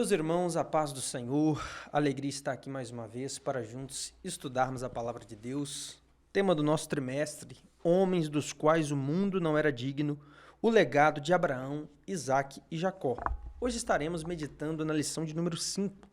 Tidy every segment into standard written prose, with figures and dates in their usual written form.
Meus irmãos, a paz do Senhor, alegria estar aqui mais uma vez para juntos estudarmos a palavra de Deus. Tema do nosso trimestre, homens dos quais o mundo não era digno, o legado de Abraão, Isaque e Jacó. Hoje estaremos meditando na lição de número 5,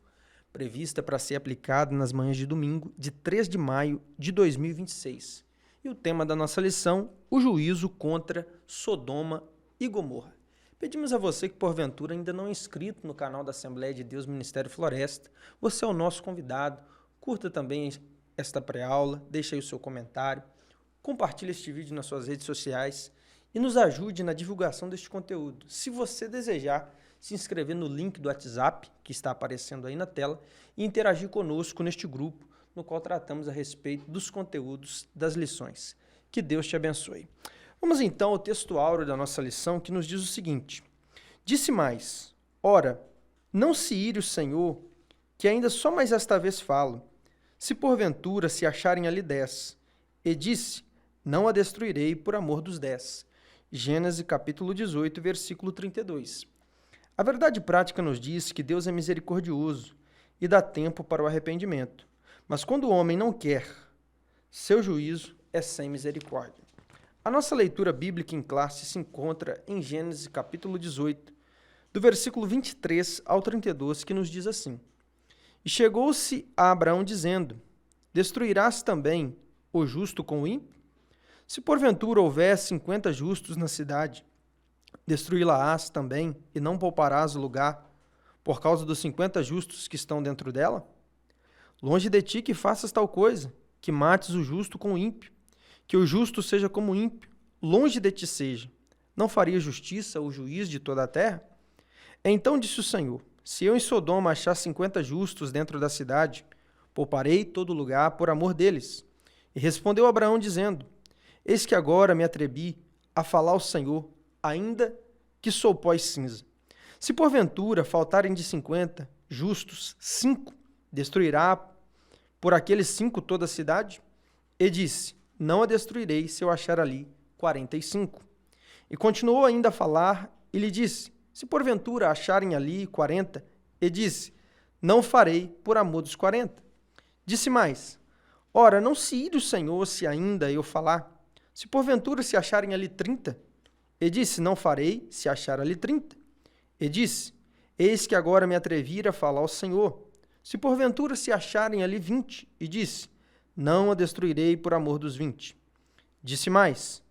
prevista para ser aplicada nas manhãs de domingo, de 3 de maio de 2026. E o tema da nossa lição, o juízo contra Sodoma e Gomorra. Pedimos a você que, porventura, ainda não é inscrito no canal da Assembleia de Deus Ministério Floresta, você é o nosso convidado. Curta também esta pré-aula, deixe aí o seu comentário, compartilhe este vídeo nas suas redes sociais e nos ajude na divulgação deste conteúdo. Se você desejar, se inscrever no link do WhatsApp, que está aparecendo aí na tela, e interagir conosco neste grupo, no qual tratamos a respeito dos conteúdos das lições. Que Deus te abençoe. Vamos então ao texto áureo da nossa lição, que nos diz o seguinte: disse mais, ora, não se ire o Senhor, que ainda só mais esta vez falo, se porventura se acharem ali 10, e disse, não a destruirei por amor dos 10. Gênesis capítulo 18, versículo 32. A verdade prática nos diz que Deus é misericordioso e dá tempo para o arrependimento, mas quando o homem não quer, seu juízo é sem misericórdia. A nossa leitura bíblica em classe se encontra em Gênesis capítulo 18, do versículo 23 ao 32, que nos diz assim: E chegou-se a Abraão dizendo, destruirás também o justo com o ímpio? Se porventura houver 50 justos na cidade, destruí-la-ás também, e não pouparás o lugar, por causa dos 50 justos que estão dentro dela? Longe de ti que faças tal coisa, que mates o justo com o ímpio, que o justo seja como o ímpio, longe de ti seja. Não faria justiça o juiz de toda a terra? Então disse o Senhor, se eu em Sodoma achar 50 justos dentro da cidade, pouparei todo lugar por amor deles. E respondeu Abraão dizendo, eis que agora me atrevi a falar ao Senhor, ainda que sou pó e cinza. Se porventura faltarem de 50 justos 5, destruirá por aqueles 5 toda a cidade? E disse, não a destruirei se eu achar ali 45. E continuou ainda a falar e lhe disse, se porventura acharem ali 40, e disse, não farei por amor dos 40. Disse mais, ora, não se ire o Senhor se ainda eu falar, se porventura se acharem ali 30, e disse, não farei se achar ali 30. E disse, eis que agora me atrevi a falar ao Senhor, se porventura se acharem ali 20, e disse, não a destruirei por amor dos 20. Disse mais,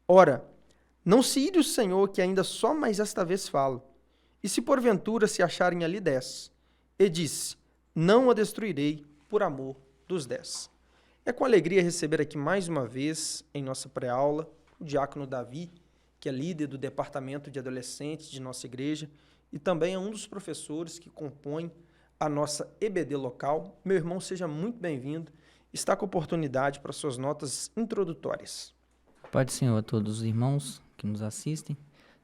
ora, não se ire o Senhor que ainda só mais esta vez falo, e se porventura se acharem ali 10, e disse, não a destruirei por amor dos 10. É com alegria receber aqui mais uma vez, em nossa pré-aula, o diácono Davi, que é líder do departamento de adolescentes de nossa igreja, e também é um dos professores que compõem a nossa EBD local. Meu irmão, seja muito bem-vindo. Está com oportunidade para suas notas introdutórias. Pai do Senhor a todos os irmãos que nos assistem.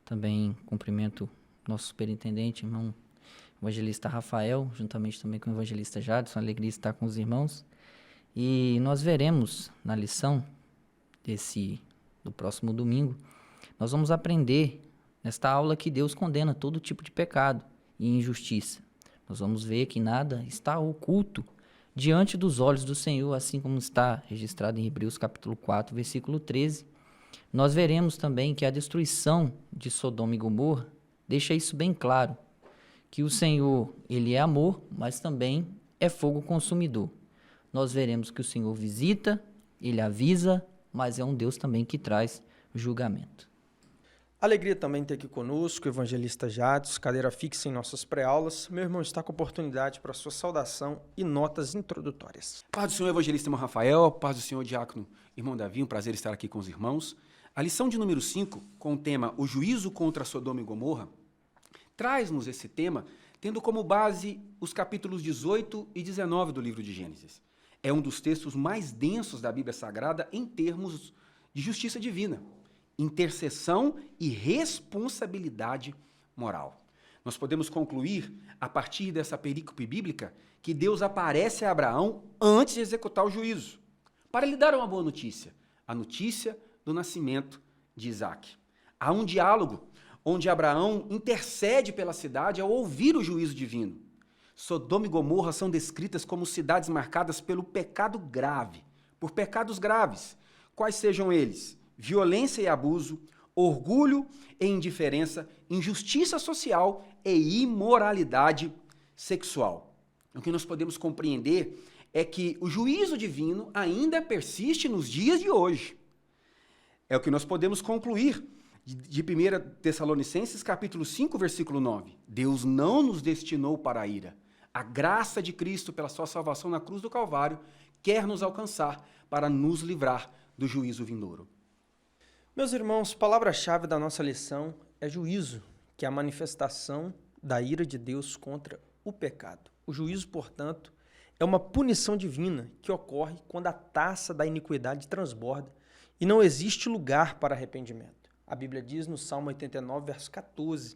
Também cumprimento nosso superintendente, irmão evangelista Rafael, juntamente também com o evangelista Jadson. Alegria estar com os irmãos. E nós veremos na lição do próximo domingo, nós vamos aprender nesta aula que Deus condena todo tipo de pecado e injustiça. Nós vamos ver que nada está oculto diante dos olhos do Senhor, assim como está registrado em Hebreus capítulo 4, versículo 13. Nós veremos também que a destruição de Sodoma e Gomorra deixa isso bem claro, que o Senhor, ele é amor, mas também é fogo consumidor. Nós veremos que o Senhor visita, ele avisa, mas é um Deus também que traz julgamento. Alegria também ter aqui conosco o evangelista Jadson, cadeira fixa em nossas pré-aulas. Meu irmão está com oportunidade para sua saudação e notas introdutórias. Paz do Senhor, evangelista irmão Rafael, paz do Senhor, diácono irmão Davi, um prazer estar aqui com os irmãos. A lição de número 5, com o tema O Juízo contra Sodoma e Gomorra, traz-nos esse tema tendo como base os capítulos 18 e 19 do livro de Gênesis. É um dos textos mais densos da Bíblia Sagrada em termos de justiça divina, intercessão e responsabilidade moral. Nós podemos concluir, a partir dessa perícope bíblica, que Deus aparece a Abraão antes de executar o juízo, para lhe dar uma boa notícia, a notícia do nascimento de Isaque. Há um diálogo onde Abraão intercede pela cidade ao ouvir o juízo divino. Sodoma e Gomorra são descritas como cidades marcadas pelo pecado grave, por pecados graves. Quais sejam eles? Violência e abuso, orgulho e indiferença, injustiça social e imoralidade sexual. O que nós podemos compreender é que o juízo divino ainda persiste nos dias de hoje. É o que nós podemos concluir de 1 Tessalonicenses, capítulo 5, versículo 9. Deus não nos destinou para a ira. A graça de Cristo, pela sua salvação na cruz do Calvário, quer nos alcançar para nos livrar do juízo vindouro. Meus irmãos, palavra-chave da nossa lição é juízo, que é a manifestação da ira de Deus contra o pecado. O juízo, portanto, é uma punição divina que ocorre quando a taça da iniquidade transborda e não existe lugar para arrependimento. A Bíblia diz no Salmo 89, verso 14,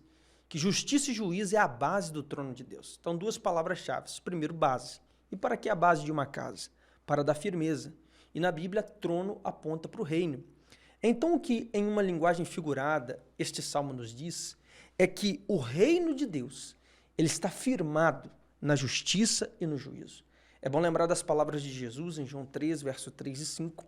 que justiça e juízo é a base do trono de Deus. Então, duas palavras-chave. Primeiro, base. E para que a base de uma casa? Para dar firmeza. E na Bíblia, trono aponta para o reino. Então, o que em uma linguagem figurada este salmo nos diz é que o reino de Deus ele está firmado na justiça e no juízo. É bom lembrar das palavras de Jesus em João 3, verso 3 e 5.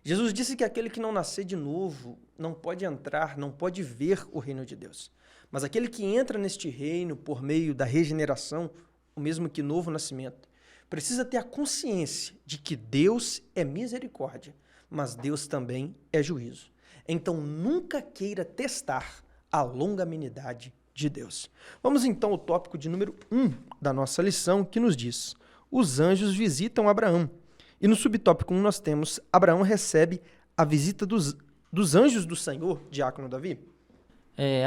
Jesus disse que aquele que não nascer de novo não pode entrar, não pode ver o reino de Deus. Mas aquele que entra neste reino por meio da regeneração, o mesmo que novo nascimento, precisa ter a consciência de que Deus é misericórdia, mas Deus também é juízo. Então nunca queira testar a longanimidade de Deus. Vamos então ao tópico de número 1 da nossa lição, que nos diz: os anjos visitam Abraão. E no subtópico 1 nós temos: Abraão recebe a visita dos anjos do Senhor, diácono Davi.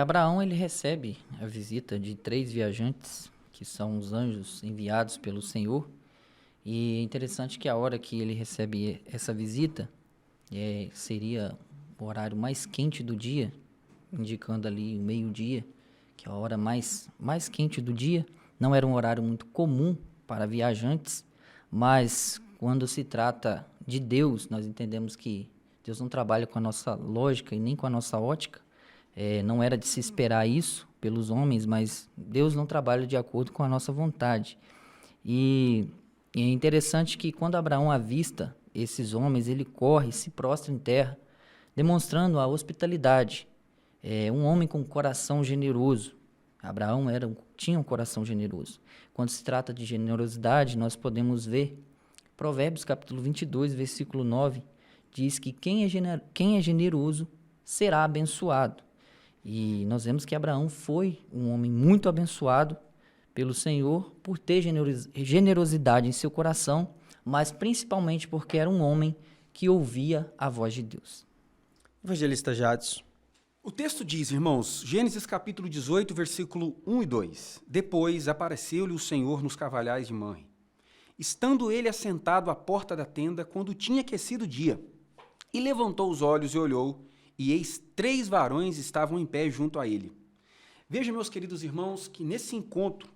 Abraão ele recebe a visita de 3 viajantes, que são os anjos enviados pelo Senhor. E é interessante que a hora que ele recebe essa visita seria o horário mais quente do dia, indicando ali o meio-dia, que é a hora mais quente do dia. Não era um horário muito comum para viajantes, mas quando se trata de Deus, nós entendemos que Deus não trabalha com a nossa lógica e nem com a nossa ótica. Não era de se esperar isso pelos homens, mas Deus não trabalha de acordo com a nossa vontade. E é interessante que quando Abraão avista esses homens, ele corre e se prostra em terra, demonstrando a hospitalidade. Um homem com coração generoso. Abraão tinha um coração generoso. Quando se trata de generosidade, nós podemos ver Provérbios capítulo 22, versículo 9, diz que quem é generoso será abençoado. E nós vemos que Abraão foi um homem muito abençoado pelo Senhor por ter generosidade em seu coração, mas principalmente porque era um homem que ouvia a voz de Deus. Evangelista Jadson. O texto diz, irmãos, Gênesis capítulo 18, versículo 1 e 2. Depois apareceu-lhe o Senhor nos carvalhais de Manre, estando ele assentado à porta da tenda, quando tinha aquecido o dia, e levantou os olhos e olhou, e eis 3 varões estavam em pé junto a ele. Veja, meus queridos irmãos, que nesse encontro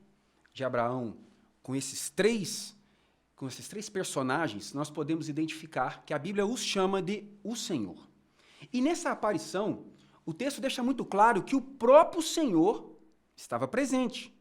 de Abraão com esses três personagens, nós podemos identificar que a Bíblia os chama de o Senhor. E nessa aparição, o texto deixa muito claro que o próprio Senhor estava presente.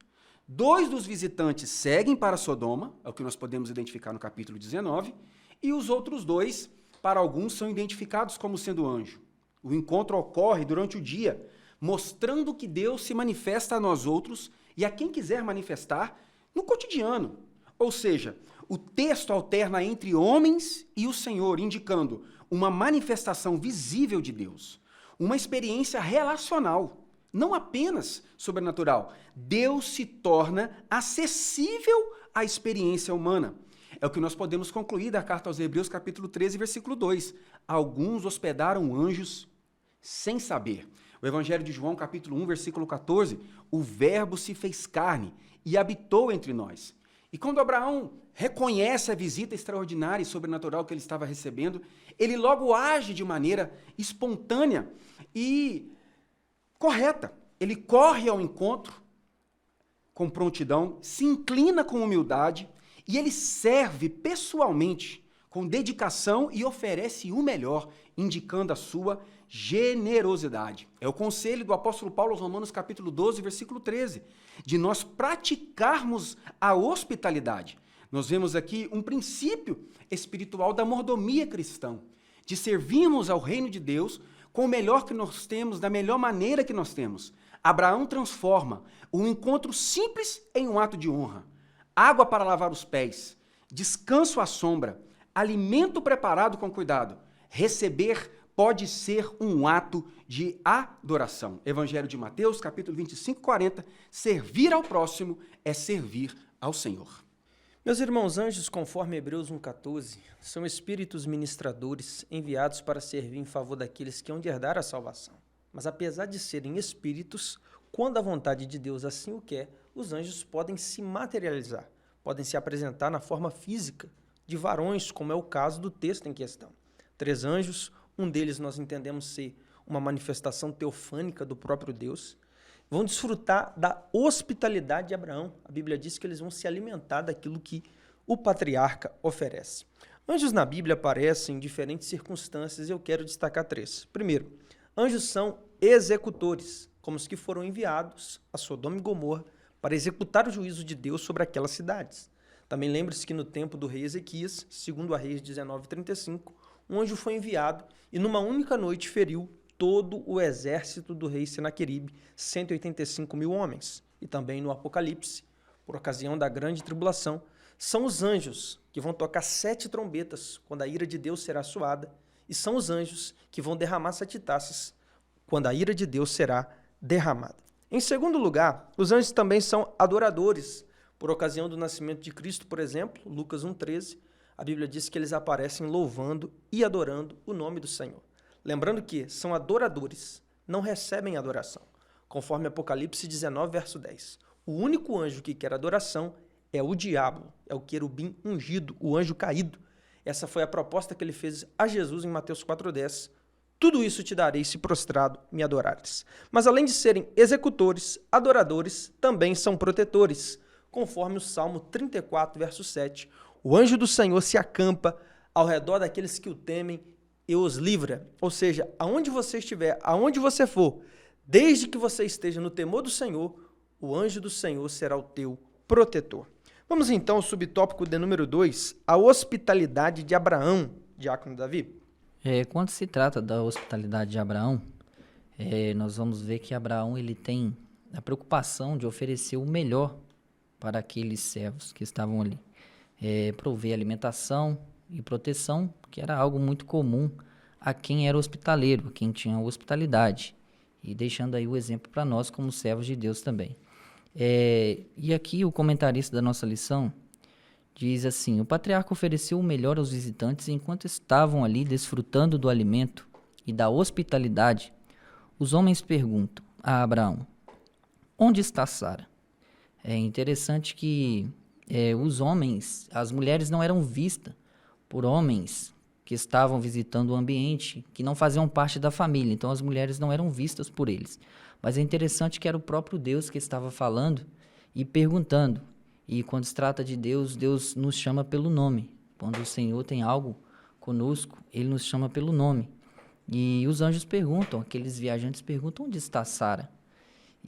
2 dos visitantes seguem para Sodoma, é o que nós podemos identificar no capítulo 19, e os outros 2, para alguns, são identificados como sendo anjo. O encontro ocorre durante o dia, mostrando que Deus se manifesta a nós outros e a quem quiser manifestar no cotidiano. Ou seja, o texto alterna entre homens e o Senhor, indicando uma manifestação visível de Deus, uma experiência relacional, não apenas sobrenatural. Deus se torna acessível à experiência humana. É o que nós podemos concluir da carta aos Hebreus, capítulo 13, versículo 2. Alguns hospedaram anjos sem saber. O Evangelho de João, capítulo 1, versículo 14, o Verbo se fez carne e habitou entre nós. E quando Abraão reconhece a visita extraordinária e sobrenatural que ele estava recebendo, ele logo age de maneira espontânea e correta. Ele corre ao encontro com prontidão, se inclina com humildade e ele serve pessoalmente, com dedicação e oferece o melhor, indicando a sua generosidade. É o conselho do apóstolo Paulo aos Romanos, capítulo 12, versículo 13, de nós praticarmos a hospitalidade. Nós vemos aqui um princípio espiritual da mordomia cristã, de servirmos ao reino de Deus com o melhor que nós temos, da melhor maneira que nós temos. Abraão transforma um encontro simples em um ato de honra. Água para lavar os pés, descanso à sombra, alimento preparado com cuidado. Receber pode ser um ato de adoração. Evangelho de Mateus, capítulo 25, 40. Servir ao próximo é servir ao Senhor. Meus irmãos, anjos, conforme Hebreus 1,14, são espíritos ministradores enviados para servir em favor daqueles que hão de herdar a salvação. Mas apesar de serem espíritos, quando a vontade de Deus assim o quer, os anjos podem se materializar, podem se apresentar na forma física de varões, como é o caso do texto em questão. 3 anjos, um deles nós entendemos ser uma manifestação teofânica do próprio Deus, vão desfrutar da hospitalidade de Abraão. A Bíblia diz que eles vão se alimentar daquilo que o patriarca oferece. Anjos na Bíblia aparecem em diferentes circunstâncias e eu quero destacar 3. Primeiro, anjos são executores, como os que foram enviados a Sodoma e Gomorra para executar o juízo de Deus sobre aquelas cidades. Também lembre-se que no tempo do rei Ezequias, segundo a Reis 19:35, um anjo foi enviado e numa única noite feriu todo o exército do rei Senaqueribe, 185 mil homens. E também no Apocalipse, por ocasião da grande tribulação, são os anjos que vão tocar 7 trombetas quando a ira de Deus será soada, e são os anjos que vão derramar 7 taças quando a ira de Deus será derramada. Em segundo lugar, os anjos também são adoradores. Por ocasião do nascimento de Cristo, por exemplo, Lucas 1,13, a Bíblia diz que eles aparecem louvando e adorando o nome do Senhor. Lembrando que são adoradores, não recebem adoração. Conforme Apocalipse 19, verso 10. O único anjo que quer adoração é o diabo, é o querubim ungido, o anjo caído. Essa foi a proposta que ele fez a Jesus em Mateus 4,10. Tudo isso te darei se prostrado me adorares. Mas além de serem executores, adoradores, também são protetores. Conforme o Salmo 34, verso 7. O anjo do Senhor se acampa ao redor daqueles que o temem e os livra. Ou seja, aonde você estiver, aonde você for, desde que você esteja no temor do Senhor, o anjo do Senhor será o teu protetor. Vamos então ao subtópico de número 2, a hospitalidade de Abraão, diácono Davi. Quando se trata da hospitalidade de Abraão, nós vamos ver que Abraão ele tem a preocupação de oferecer o melhor para aqueles servos que estavam ali. Prover alimentação e proteção, que era algo muito comum a quem era hospitaleiro, a quem tinha hospitalidade. E deixando aí o exemplo para nós como servos de Deus também. E aqui o comentarista da nossa lição diz assim: o patriarca ofereceu o melhor aos visitantes enquanto estavam ali desfrutando do alimento e da hospitalidade. Os homens perguntam a Abraão: onde está Sara? É interessante que os homens, as mulheres não eram vistas por homens que estavam visitando o ambiente, que não faziam parte da família. Então as mulheres não eram vistas por eles. Mas é interessante que era o próprio Deus que estava falando e perguntando. E quando se trata de Deus, Deus nos chama pelo nome. Quando o Senhor tem algo conosco, Ele nos chama pelo nome. E os anjos perguntam, aqueles viajantes perguntam: onde está Sara?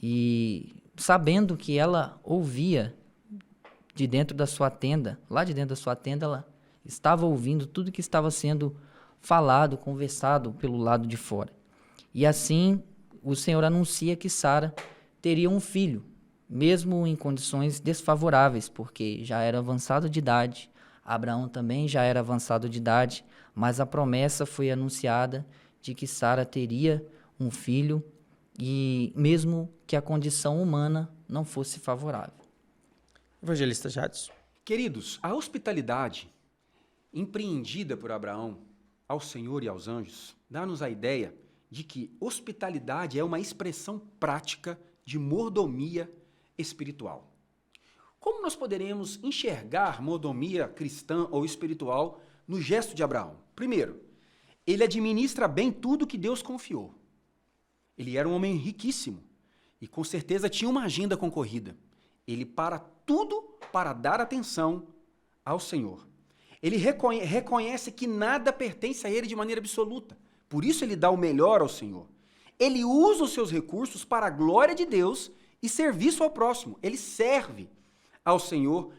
E sabendo que ela ouvia de dentro da sua tenda, lá de dentro da sua tenda, ela estava ouvindo tudo que estava sendo falado, conversado pelo lado de fora. E assim o Senhor anuncia que Sara teria um filho, mesmo em condições desfavoráveis, porque já era avançado de idade, Abraão também já era avançado de idade, mas a promessa foi anunciada de que Sara teria um filho, e mesmo que a condição humana não fosse favorável. Evangelista Jadson. Queridos, a hospitalidade empreendida por Abraão ao Senhor e aos anjos dá-nos a ideia de que hospitalidade é uma expressão prática de mordomia espiritual. Como nós poderemos enxergar mordomia cristã ou espiritual no gesto de Abraão? Primeiro, ele administra bem tudo que Deus confiou. Ele era um homem riquíssimo e com certeza tinha uma agenda concorrida. Ele para tudo para dar atenção ao Senhor. Ele reconhece que nada pertence a ele de maneira absoluta. Por isso ele dá o melhor ao Senhor. Ele usa os seus recursos para a glória de Deus e serviço ao próximo. Ele serve ao Senhor.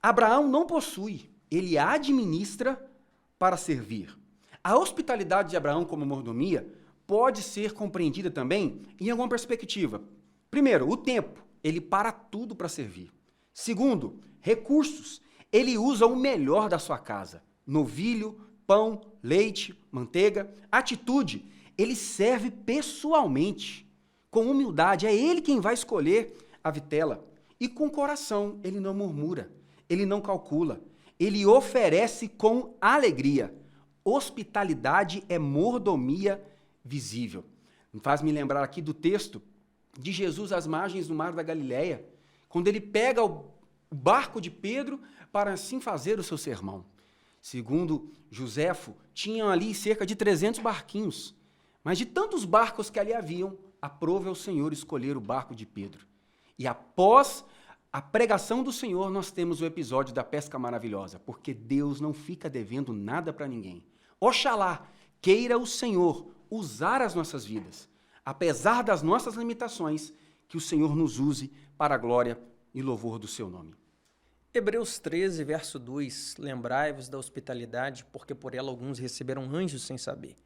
Abraão não possui, ele administra para servir. A hospitalidade de Abraão como mordomia pode ser compreendida também em alguma perspectiva. Primeiro, o tempo. Ele para tudo para servir. Segundo, recursos. Ele usa o melhor da sua casa. Novilho, pão, leite, manteiga. Atitude. Ele serve pessoalmente. Com humildade, é ele quem vai escolher a vitela. E com coração, ele não murmura. Ele não calcula. Ele oferece com alegria. Hospitalidade é mordomia visível. Faz-me lembrar aqui do texto de Jesus às margens do mar da Galileia, quando ele pega o barco de Pedro para assim fazer o seu sermão. Segundo Joséfo, tinham ali cerca de 300 barquinhos, mas de tantos barcos que ali haviam, aprove ao Senhor escolher o barco de Pedro. E após a pregação do Senhor, nós temos o episódio da pesca maravilhosa, porque Deus não fica devendo nada para ninguém. Oxalá queira o Senhor usar as nossas vidas, apesar das nossas limitações, que o Senhor nos use para a glória e louvor do seu nome. Hebreus 13, verso 2, lembrai-vos da hospitalidade, porque por ela alguns receberam anjos sem saber.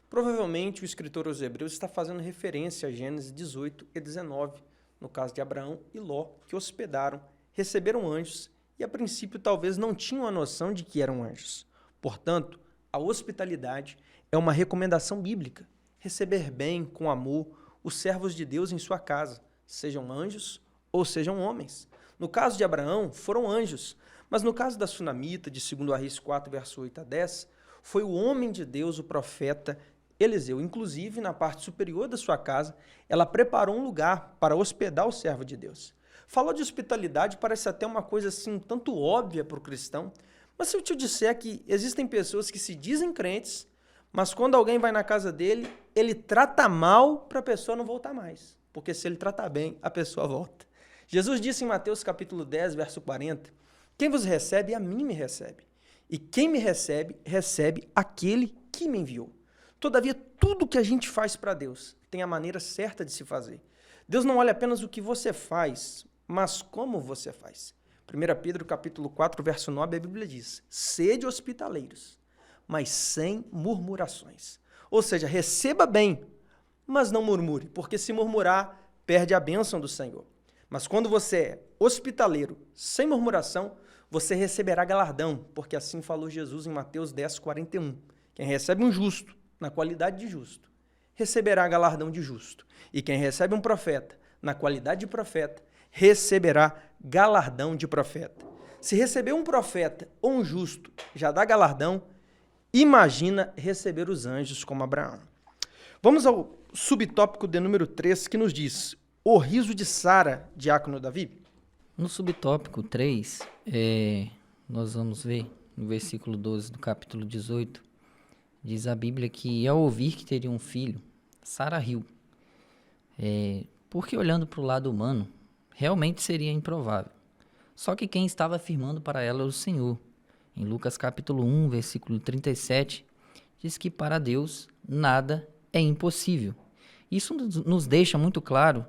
Provavelmente o escritor aos Hebreus está fazendo referência a Gênesis 18 e 19, no caso de Abraão e Ló, que hospedaram, receberam anjos e a princípio talvez não tinham a noção de que eram anjos. Portanto, a hospitalidade é uma recomendação bíblica. Receber bem, com amor, os servos de Deus em sua casa, sejam anjos ou sejam homens. No caso de Abraão, foram anjos, mas no caso da sunamita, de 2 Reis 4, verso 8 a 10, foi o homem de Deus, o profeta Eliseu. Inclusive, na parte superior da sua casa, ela preparou um lugar para hospedar o servo de Deus. Falar de hospitalidade parece até uma coisa assim, um tanto óbvia para o cristão, mas se eu te disser que existem pessoas que se dizem crentes, mas quando alguém vai na casa dele, ele trata mal para a pessoa não voltar mais. Porque se ele tratar bem, a pessoa volta. Jesus disse em Mateus capítulo 10, verso 40, quem vos recebe, a mim me recebe. E quem me recebe, recebe aquele que me enviou. Todavia, tudo que a gente faz para Deus tem a maneira certa de se fazer. Deus não olha apenas o que você faz, mas como você faz. 1 Pedro capítulo 4, verso 9, a Bíblia diz, sede hospitaleiros, mas sem murmurações. Ou seja, receba bem, mas não murmure, porque se murmurar, perde a bênção do Senhor. Mas quando você é hospitaleiro, sem murmuração, você receberá galardão, porque assim falou Jesus em Mateus 10, 41. Quem recebe um justo, na qualidade de justo, receberá galardão de justo. E quem recebe um profeta, na qualidade de profeta, receberá galardão de profeta. Se receber um profeta ou um justo já dá galardão, imagina receber os anjos como Abraão. Vamos ao subtópico de número 3, que nos diz, o riso de Sara, diácono Davi. No subtópico 3, nós vamos ver no versículo 12 do capítulo 18, diz a Bíblia que ao ouvir que teria um filho, Sara riu. Porque olhando para o lado humano, realmente seria improvável. Só que quem estava afirmando para ela era o Senhor. Em Lucas capítulo 1, versículo 37, diz que para Deus nada é impossível. Isso nos deixa muito claro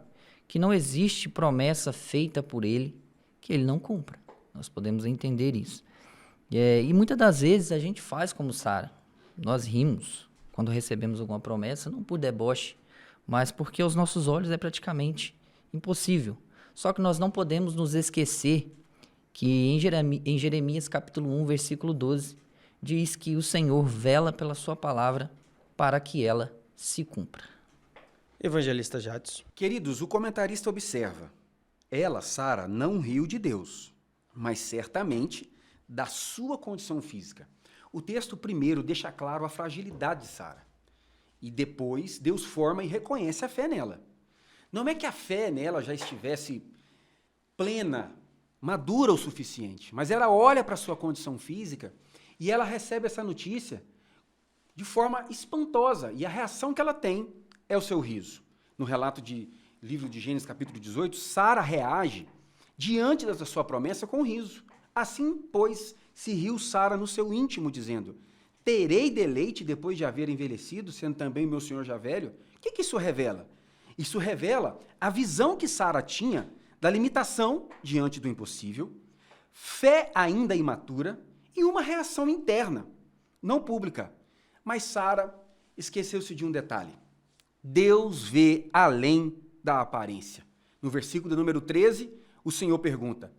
que não existe promessa feita por Ele que Ele não cumpra. Nós podemos entender isso. E muitas das vezes a gente faz como Sara. Nós rimos quando recebemos alguma promessa, não por deboche, mas porque aos nossos olhos é praticamente impossível. Só que nós não podemos nos esquecer que em Jeremias capítulo 1, versículo 12, diz que o Senhor vela pela sua palavra para que ela se cumpra. Evangelista Jadson. Queridos, o comentarista observa, ela, Sara, não riu de Deus, mas certamente da sua condição física. O texto primeiro deixa claro a fragilidade de Sara. E depois Deus forma e reconhece a fé nela. Não é que a fé nela já estivesse plena, madura o suficiente, mas ela olha para a sua condição física e ela recebe essa notícia de forma espantosa. E a reação que ela tem é o seu riso. No relato de livro de Gênesis, capítulo 18, Sara reage diante da sua promessa com riso. Assim, pois, se riu Sara no seu íntimo, dizendo, terei deleite depois de haver envelhecido, sendo também meu senhor já velho? O que isso revela? Isso revela a visão que Sara tinha da limitação diante do impossível, fé ainda imatura e uma reação interna, não pública. Mas Sara esqueceu-se de um detalhe. Deus vê além da aparência. No versículo de número 13, o Senhor pergunta: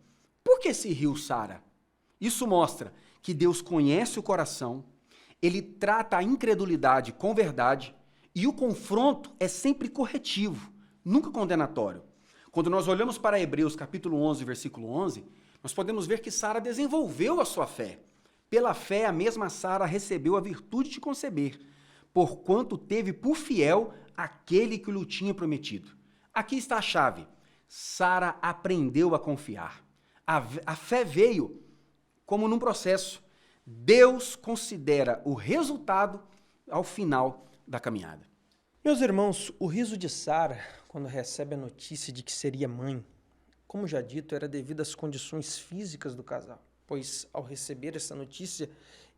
por que se riu Sara? Isso mostra que Deus conhece o coração, ele trata a incredulidade com verdade e o confronto é sempre corretivo, nunca condenatório. Quando nós olhamos para Hebreus capítulo 11, versículo 11, nós podemos ver que Sara desenvolveu a sua fé. Pela fé, a mesma Sara recebeu a virtude de conceber, porquanto teve por fiel aquele que lhe tinha prometido. Aqui está a chave. Sara aprendeu a confiar. A fé veio como num processo. Deus considera o resultado ao final da caminhada. Meus irmãos, o riso de Sara, quando recebe a notícia de que seria mãe, como já dito, era devido às condições físicas do casal, pois ao receber essa notícia,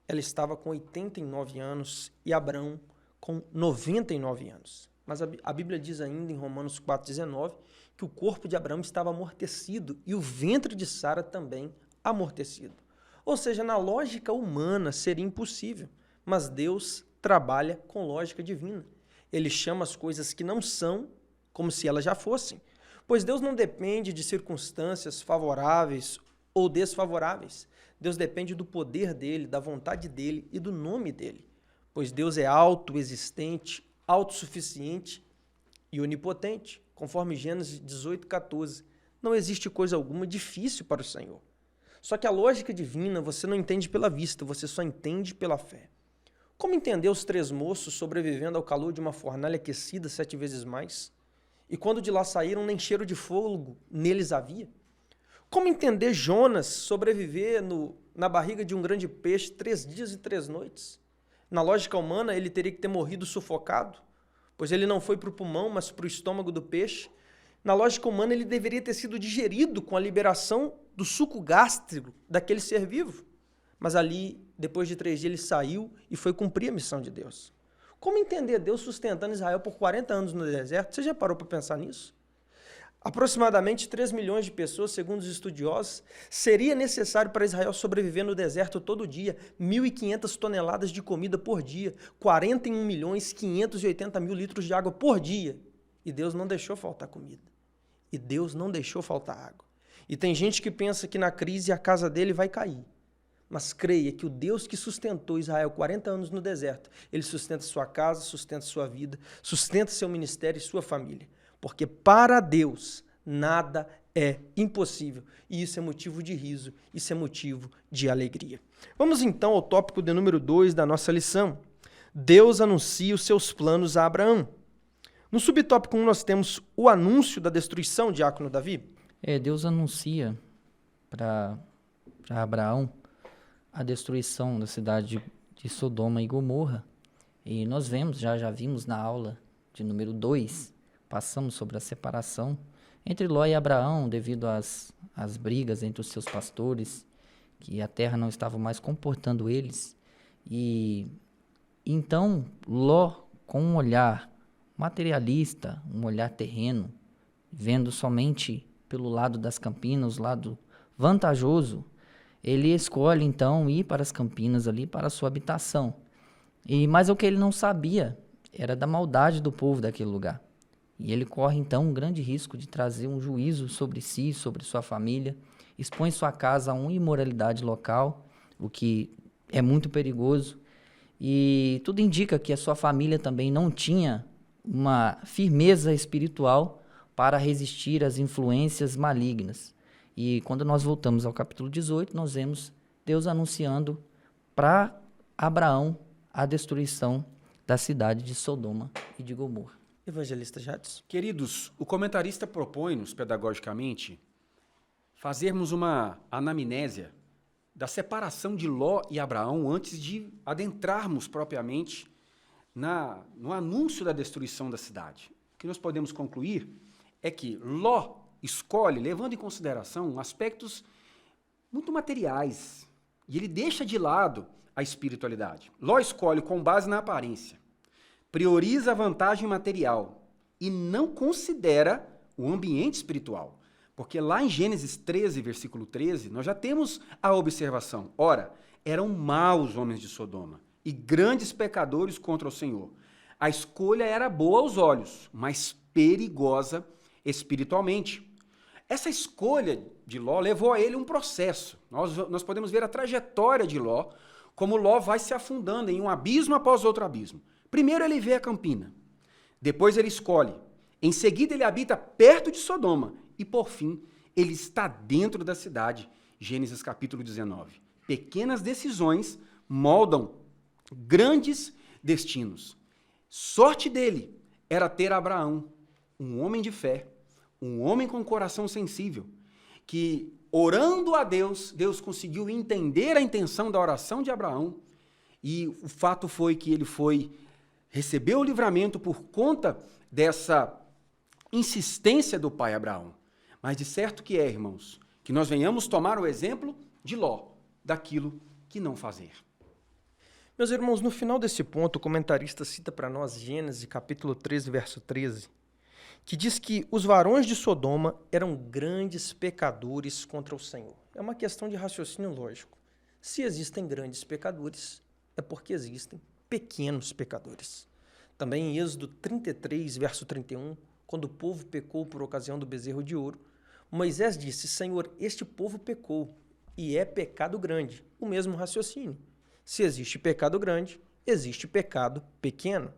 ela estava com 89 anos e Abraão com 99 anos. Mas a Bíblia diz ainda em Romanos 4,19 que o corpo de Abraão estava amortecido e o ventre de Sara também amortecido. Ou seja, na lógica humana seria impossível, mas Deus trabalha com lógica divina. Ele chama as coisas que não são como se elas já fossem, pois Deus não depende de circunstâncias favoráveis ou desfavoráveis. Deus depende do poder dele, da vontade dele e do nome dele, pois Deus é autoexistente, autossuficiente e onipotente, conforme Gênesis 18:14. Não existe coisa alguma difícil para o Senhor. Só que a lógica divina você não entende pela vista, você só entende pela fé. Como entender os 3 moços sobrevivendo ao calor de uma fornalha aquecida 7 vezes mais? E quando de lá saíram, nem cheiro de fogo neles havia? Como entender Jonas sobreviver na barriga de um grande peixe 3 dias e 3 noites? Na lógica humana, ele teria que ter morrido sufocado, pois ele não foi para o pulmão, mas para o estômago do peixe. Na lógica humana, ele deveria ter sido digerido com a liberação do suco gástrico daquele ser vivo. Mas ali, depois de 3 dias, ele saiu e foi cumprir a missão de Deus. Como entender Deus sustentando Israel por 40 anos no deserto? Você já parou para pensar nisso? Aproximadamente 3 milhões de pessoas, segundo os estudiosos, seria necessário para Israel sobreviver no deserto todo dia, 1.500 toneladas de comida por dia, 41.580.000 litros de água por dia. E Deus não deixou faltar comida. E Deus não deixou faltar água. E tem gente que pensa que na crise a casa dele vai cair. Mas creia que o Deus que sustentou Israel 40 anos no deserto, ele sustenta sua casa, sustenta sua vida, sustenta seu ministério e sua família. Porque para Deus nada é impossível. E isso é motivo de riso, isso é motivo de alegria. Vamos então ao tópico de número 2 da nossa lição. Deus anuncia os seus planos a Abraão. No subtópico 1 nós temos o anúncio da destruição, diácono Davi. Deus anuncia para Abraão a destruição da cidade de Sodoma e Gomorra. E nós já vimos na aula de número 2, passamos sobre a separação entre Ló e Abraão devido às brigas entre os seus pastores, que a terra não estava mais comportando eles. E então Ló, com um olhar materialista, um olhar terreno, vendo somente pelo lado das campinas, o lado vantajoso, ele escolhe então ir para as campinas ali, para a sua habitação. Mas o que ele não sabia era da maldade do povo daquele lugar. E ele corre então um grande risco de trazer um juízo sobre si, sobre sua família, expõe sua casa a uma imoralidade local, o que é muito perigoso. E tudo indica que a sua família também não tinha uma firmeza espiritual para resistir às influências malignas. E quando nós voltamos ao capítulo 18, nós vemos Deus anunciando para Abraão a destruição da cidade de Sodoma e de Gomorra. Evangelista Jadson. Queridos, o comentarista propõe-nos, pedagogicamente, fazermos uma anamnésia da separação de Ló e Abraão antes de adentrarmos propriamente no anúncio da destruição da cidade. O que nós podemos concluir é que Ló escolhe, levando em consideração aspectos muito materiais, e ele deixa de lado a espiritualidade. Ló escolhe com base na aparência, prioriza a vantagem material e não considera o ambiente espiritual. Porque lá em Gênesis 13, versículo 13, nós já temos a observação. Ora, eram maus homens de Sodoma e grandes pecadores contra o Senhor. A escolha era boa aos olhos, mas perigosa espiritualmente. Essa escolha de Ló levou a ele um processo. Nós podemos ver a trajetória de Ló, como Ló vai se afundando em um abismo após outro abismo. Primeiro ele vê a campina, depois ele escolhe, em seguida ele habita perto de Sodoma e, por fim, ele está dentro da cidade. Gênesis capítulo 19. Pequenas decisões moldam grandes destinos. Sorte dele era ter Abraão, um homem de fé, um homem com coração sensível, que, orando a Deus, Deus conseguiu entender a intenção da oração de Abraão, e o fato foi que ele recebeu o livramento por conta dessa insistência do pai Abraão. Mas de certo que irmãos, que nós venhamos tomar o exemplo de Ló, daquilo que não fazer. Meus irmãos, no final desse ponto, o comentarista cita para nós Gênesis capítulo 13, verso 13, que diz que os varões de Sodoma eram grandes pecadores contra o Senhor. É uma questão de raciocínio lógico. Se existem grandes pecadores, é porque existem pequenos pecadores. Também em Êxodo 33, verso 31, quando o povo pecou por ocasião do bezerro de ouro, Moisés disse: Senhor, este povo pecou, e é pecado grande. O mesmo raciocínio. Se existe pecado grande, existe pecado pequeno.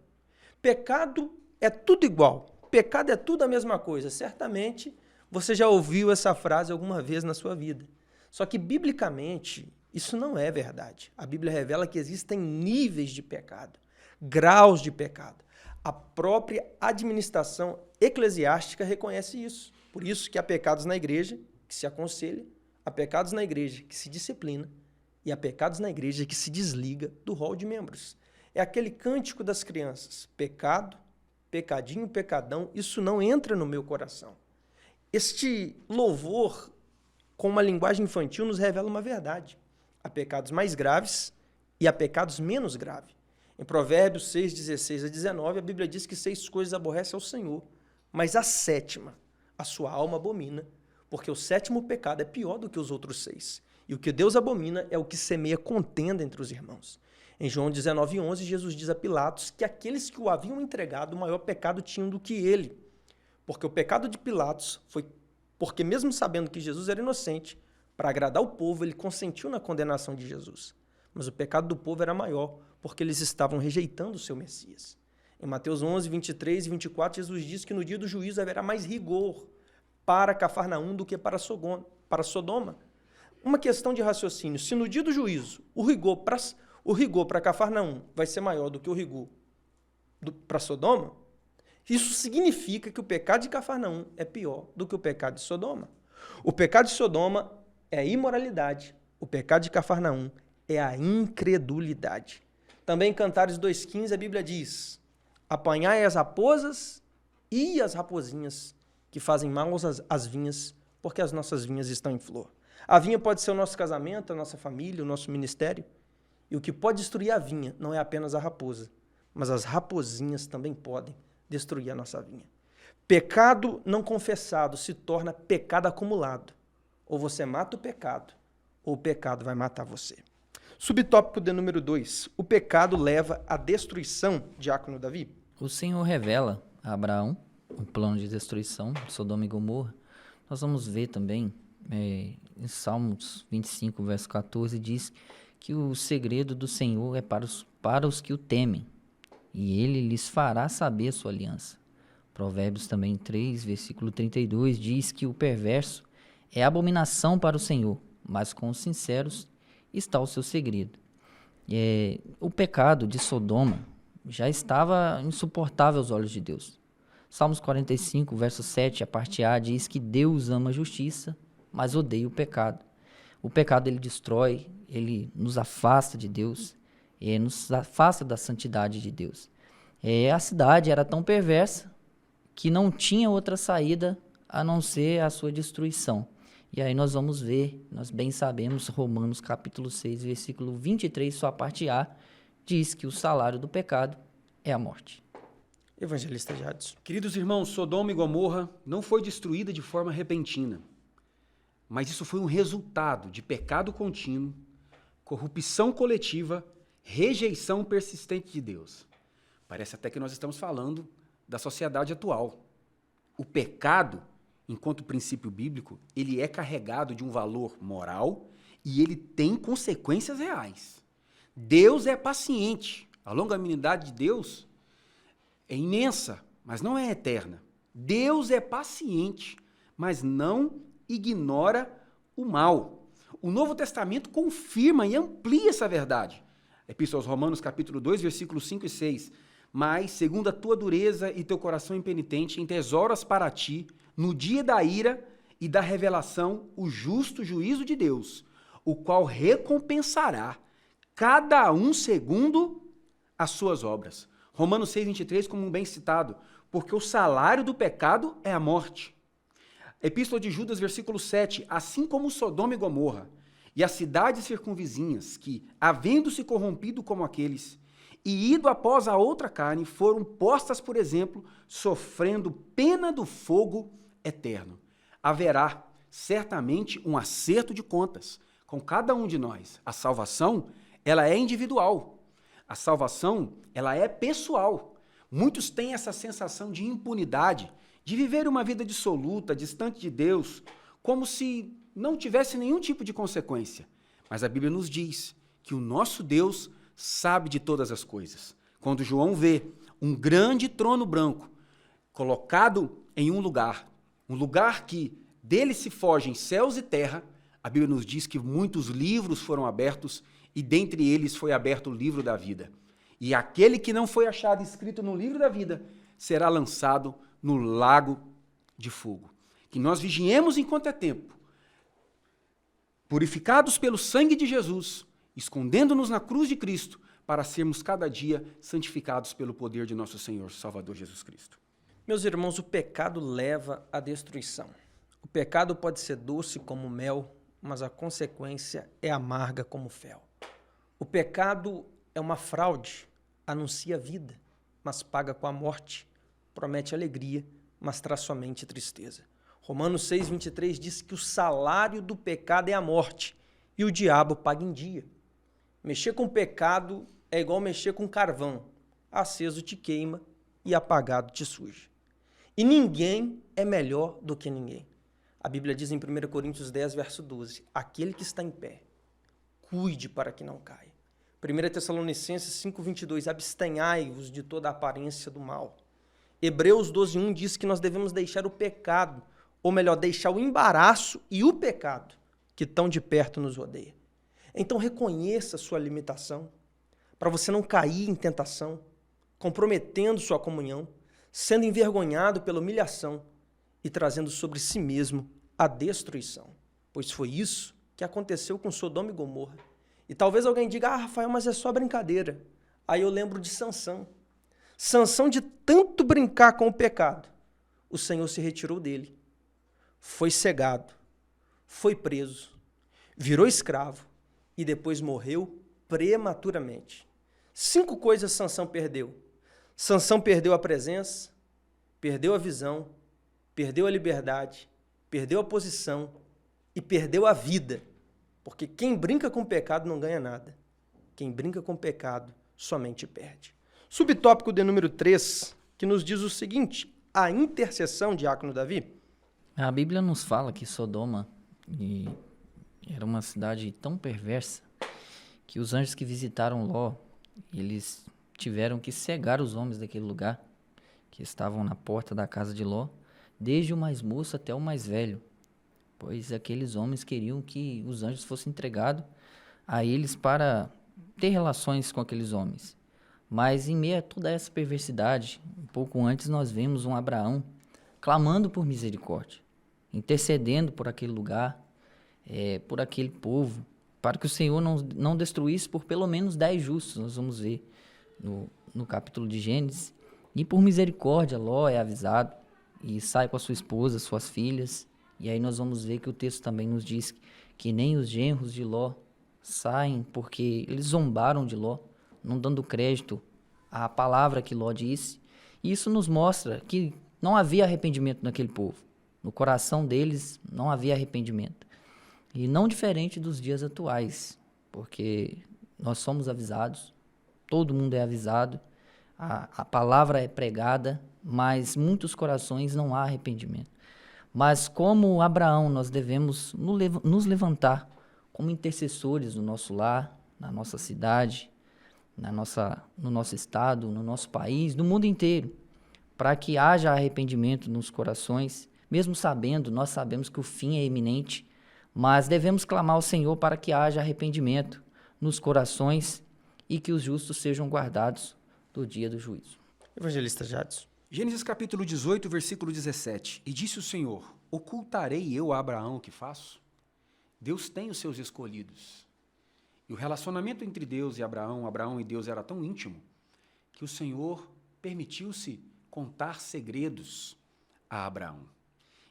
Pecado é tudo igual. Pecado é tudo a mesma coisa. Certamente você já ouviu essa frase alguma vez na sua vida. Só que, biblicamente, isso não é verdade. A Bíblia revela que existem níveis de pecado, graus de pecado. A própria administração eclesiástica reconhece isso. Por isso que há pecados na igreja que se aconselha, há pecados na igreja que se disciplina e há pecados na igreja que se desliga do rol de membros. É aquele cântico das crianças: pecado, pecadinho, pecadão, isso não entra no meu coração. Este louvor, com uma linguagem infantil, nos revela uma verdade. Há pecados mais graves e há pecados menos graves. Em Provérbios 6, 16 a 19, a Bíblia diz que 6 coisas aborrece ao Senhor, mas a 7ª, a sua alma abomina, porque o 7º pecado é pior do que os outros 6. E o que Deus abomina é o que semeia contenda entre os irmãos. Em João 19, 11, Jesus diz a Pilatos que aqueles que o haviam entregado, maior pecado tinham do que ele. Porque o pecado de Pilatos foi porque, mesmo sabendo que Jesus era inocente, para agradar o povo, ele consentiu na condenação de Jesus. Mas o pecado do povo era maior, porque eles estavam rejeitando o seu Messias. Em Mateus 11, 23 e 24, Jesus diz que no dia do juízo haverá mais rigor para Cafarnaum do que para Sodoma. Uma questão de raciocínio: se no dia do juízo o rigor para Cafarnaum vai ser maior do que o rigor para Sodoma, isso significa que o pecado de Cafarnaum é pior do que o pecado de Sodoma. O pecado de Sodoma é a imoralidade, o pecado de Cafarnaum é a incredulidade. Também em Cantares 2,15 a Bíblia diz: apanhai as raposas e as rapozinhas que fazem mal às vinhas, porque as nossas vinhas estão em flor. A vinha pode ser o nosso casamento, a nossa família, o nosso ministério. E o que pode destruir a vinha não é apenas a raposa, mas as rapozinhas também podem destruir a nossa vinha. Pecado não confessado se torna pecado acumulado. Ou você mata o pecado, ou o pecado vai matar você. Subtópico de número 2. O pecado leva à destruição, diácono Davi? O Senhor revela a Abraão um plano de destruição de Sodoma e Gomorra. Nós vamos ver também, em Salmos 25, verso 14, diz que o segredo do Senhor é para os que o temem, e ele lhes fará saber a sua aliança. Provérbios também 3, versículo 32, diz que o perverso é abominação para o Senhor, mas com os sinceros está o seu segredo. O pecado de Sodoma já estava insuportável aos olhos de Deus. Salmos 45, verso 7, a parte A, diz que Deus ama a justiça, mas odeia o pecado. O pecado, ele destrói, ele nos afasta de Deus, nos afasta da santidade de Deus. A cidade era tão perversa que não tinha outra saída a não ser a sua destruição. E aí nós vamos ver, nós bem sabemos, Romanos capítulo 6, versículo 23, sua parte A, diz que o salário do pecado é a morte. Evangelista Jadson. Queridos irmãos, Sodoma e Gomorra não foi destruída de forma repentina, mas isso foi um resultado de pecado contínuo, corrupção coletiva, rejeição persistente de Deus. Parece até que nós estamos falando da sociedade atual. O pecado, enquanto princípio bíblico, ele é carregado de um valor moral e ele tem consequências reais. Deus é paciente. A longanimidade de Deus é imensa, mas não é eterna. Deus é paciente, mas não ignora o mal. O Novo Testamento confirma e amplia essa verdade. Epístola aos Romanos, capítulo 2, versículos 5 e 6. Mas, segundo a tua dureza e teu coração impenitente, entesouras para ti, no dia da ira e da revelação, o justo juízo de Deus, o qual recompensará cada um segundo as suas obras. Romanos 6, 23, como bem citado, porque o salário do pecado é a morte. Epístola de Judas, versículo 7, assim como Sodoma e Gomorra, e as cidades circunvizinhas, que, havendo-se corrompido como aqueles, e ido após a outra carne, foram postas, por exemplo, sofrendo pena do fogo eterno. Haverá, certamente, um acerto de contas com cada um de nós. A salvação, ela é individual. A salvação, ela é pessoal. Muitos têm essa sensação de impunidade, de viver uma vida dissoluta, distante de Deus, como se não tivesse nenhum tipo de consequência. Mas a Bíblia nos diz que o nosso Deus sabe de todas as coisas. Quando João vê um grande trono branco colocado em um lugar que dele se fogem céus e terra, a Bíblia nos diz que muitos livros foram abertos e dentre eles foi aberto o livro da vida. E aquele que não foi achado escrito no livro da vida será lançado no lago de fogo. Que nós vigiemos enquanto é tempo, purificados pelo sangue de Jesus, escondendo-nos na cruz de Cristo, para sermos cada dia santificados pelo poder de nosso Senhor Salvador Jesus Cristo. Meus irmãos, o pecado leva à destruição. O pecado pode ser doce como mel, mas a consequência é amarga como fel. O pecado é uma fraude, anuncia vida, mas paga com a morte, promete alegria, mas traz somente tristeza. Romanos 6, 23 diz que o salário do pecado é a morte, e o diabo paga em dia. Mexer com o pecado é igual mexer com carvão. Aceso te queima e apagado te suja. E ninguém é melhor do que ninguém. A Bíblia diz em 1 Coríntios 10, verso 12, aquele que está em pé, cuide para que não caia. 1 Tessalonicenses 5, 22, abstenhai-vos de toda a aparência do mal. Hebreus 12, 1 diz que nós devemos deixar o pecado, ou melhor, deixar o embaraço e o pecado que tão de perto nos rodeia. Então reconheça sua limitação, para você não cair em tentação, comprometendo sua comunhão, sendo envergonhado pela humilhação e trazendo sobre si mesmo a destruição. Pois foi isso que aconteceu com Sodoma e Gomorra. E talvez alguém diga, Rafael, mas é só brincadeira. Aí eu lembro de Sansão. Sansão, de tanto brincar com o pecado, o Senhor se retirou dele. Foi cegado, foi preso, virou escravo e depois morreu prematuramente. 5 coisas Sansão perdeu. Sansão perdeu a presença, perdeu a visão, perdeu a liberdade, perdeu a posição e perdeu a vida. Porque quem brinca com o pecado não ganha nada. Quem brinca com o pecado somente perde. Subtópico de número 3, que nos diz o seguinte, a intercessão, diácono Davi. A Bíblia nos fala que Sodoma era uma cidade tão perversa que os anjos que visitaram Ló, eles tiveram que cegar os homens daquele lugar, que estavam na porta da casa de Ló, desde o mais moço até o mais velho, pois aqueles homens queriam que os anjos fossem entregados a eles para ter relações com aqueles homens. Mas em meio a toda essa perversidade, um pouco antes nós vemos um Abraão clamando por misericórdia, intercedendo por aquele lugar, por aquele povo, para que o Senhor não destruísse por pelo menos 10 justos, nós vamos ver no capítulo de Gênesis. E por misericórdia, Ló é avisado e sai com a sua esposa, suas filhas, E aí nós vamos ver que o texto também nos diz que nem os genros de Ló saem porque eles zombaram de Ló, não dando crédito à palavra que Ló disse. E isso nos mostra que não havia arrependimento naquele povo. No coração deles não havia arrependimento. E não diferente dos dias atuais, porque nós somos avisados, todo mundo é avisado, a palavra é pregada, mas muitos corações não há arrependimento. Mas como Abraão, nós devemos nos levantar como intercessores no nosso lar, na nossa cidade, no nosso estado, no nosso país, no mundo inteiro, para que haja arrependimento nos corações, mesmo nós sabemos que o fim é iminente, mas devemos clamar ao Senhor para que haja arrependimento nos corações e que os justos sejam guardados do dia do juízo. Evangelista Jadson. Gênesis capítulo 18, versículo 17. E disse o Senhor, ocultarei eu a Abraão o que faço? Deus tem os seus escolhidos. E o relacionamento entre Deus e Abraão e Deus era tão íntimo, que o Senhor permitiu-se contar segredos a Abraão.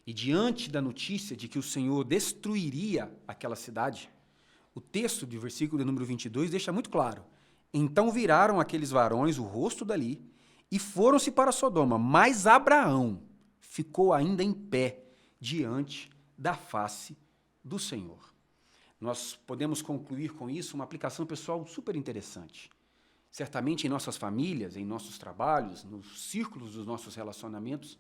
E diante da notícia de que o Senhor destruiria aquela cidade, o texto do versículo número 22 deixa muito claro. Então viraram aqueles varões o rosto dali e foram-se para Sodoma, mas Abraão ficou ainda em pé diante da face do Senhor. Nós podemos concluir com isso uma aplicação pessoal super interessante. Certamente em nossas famílias, em nossos trabalhos, nos círculos dos nossos relacionamentos,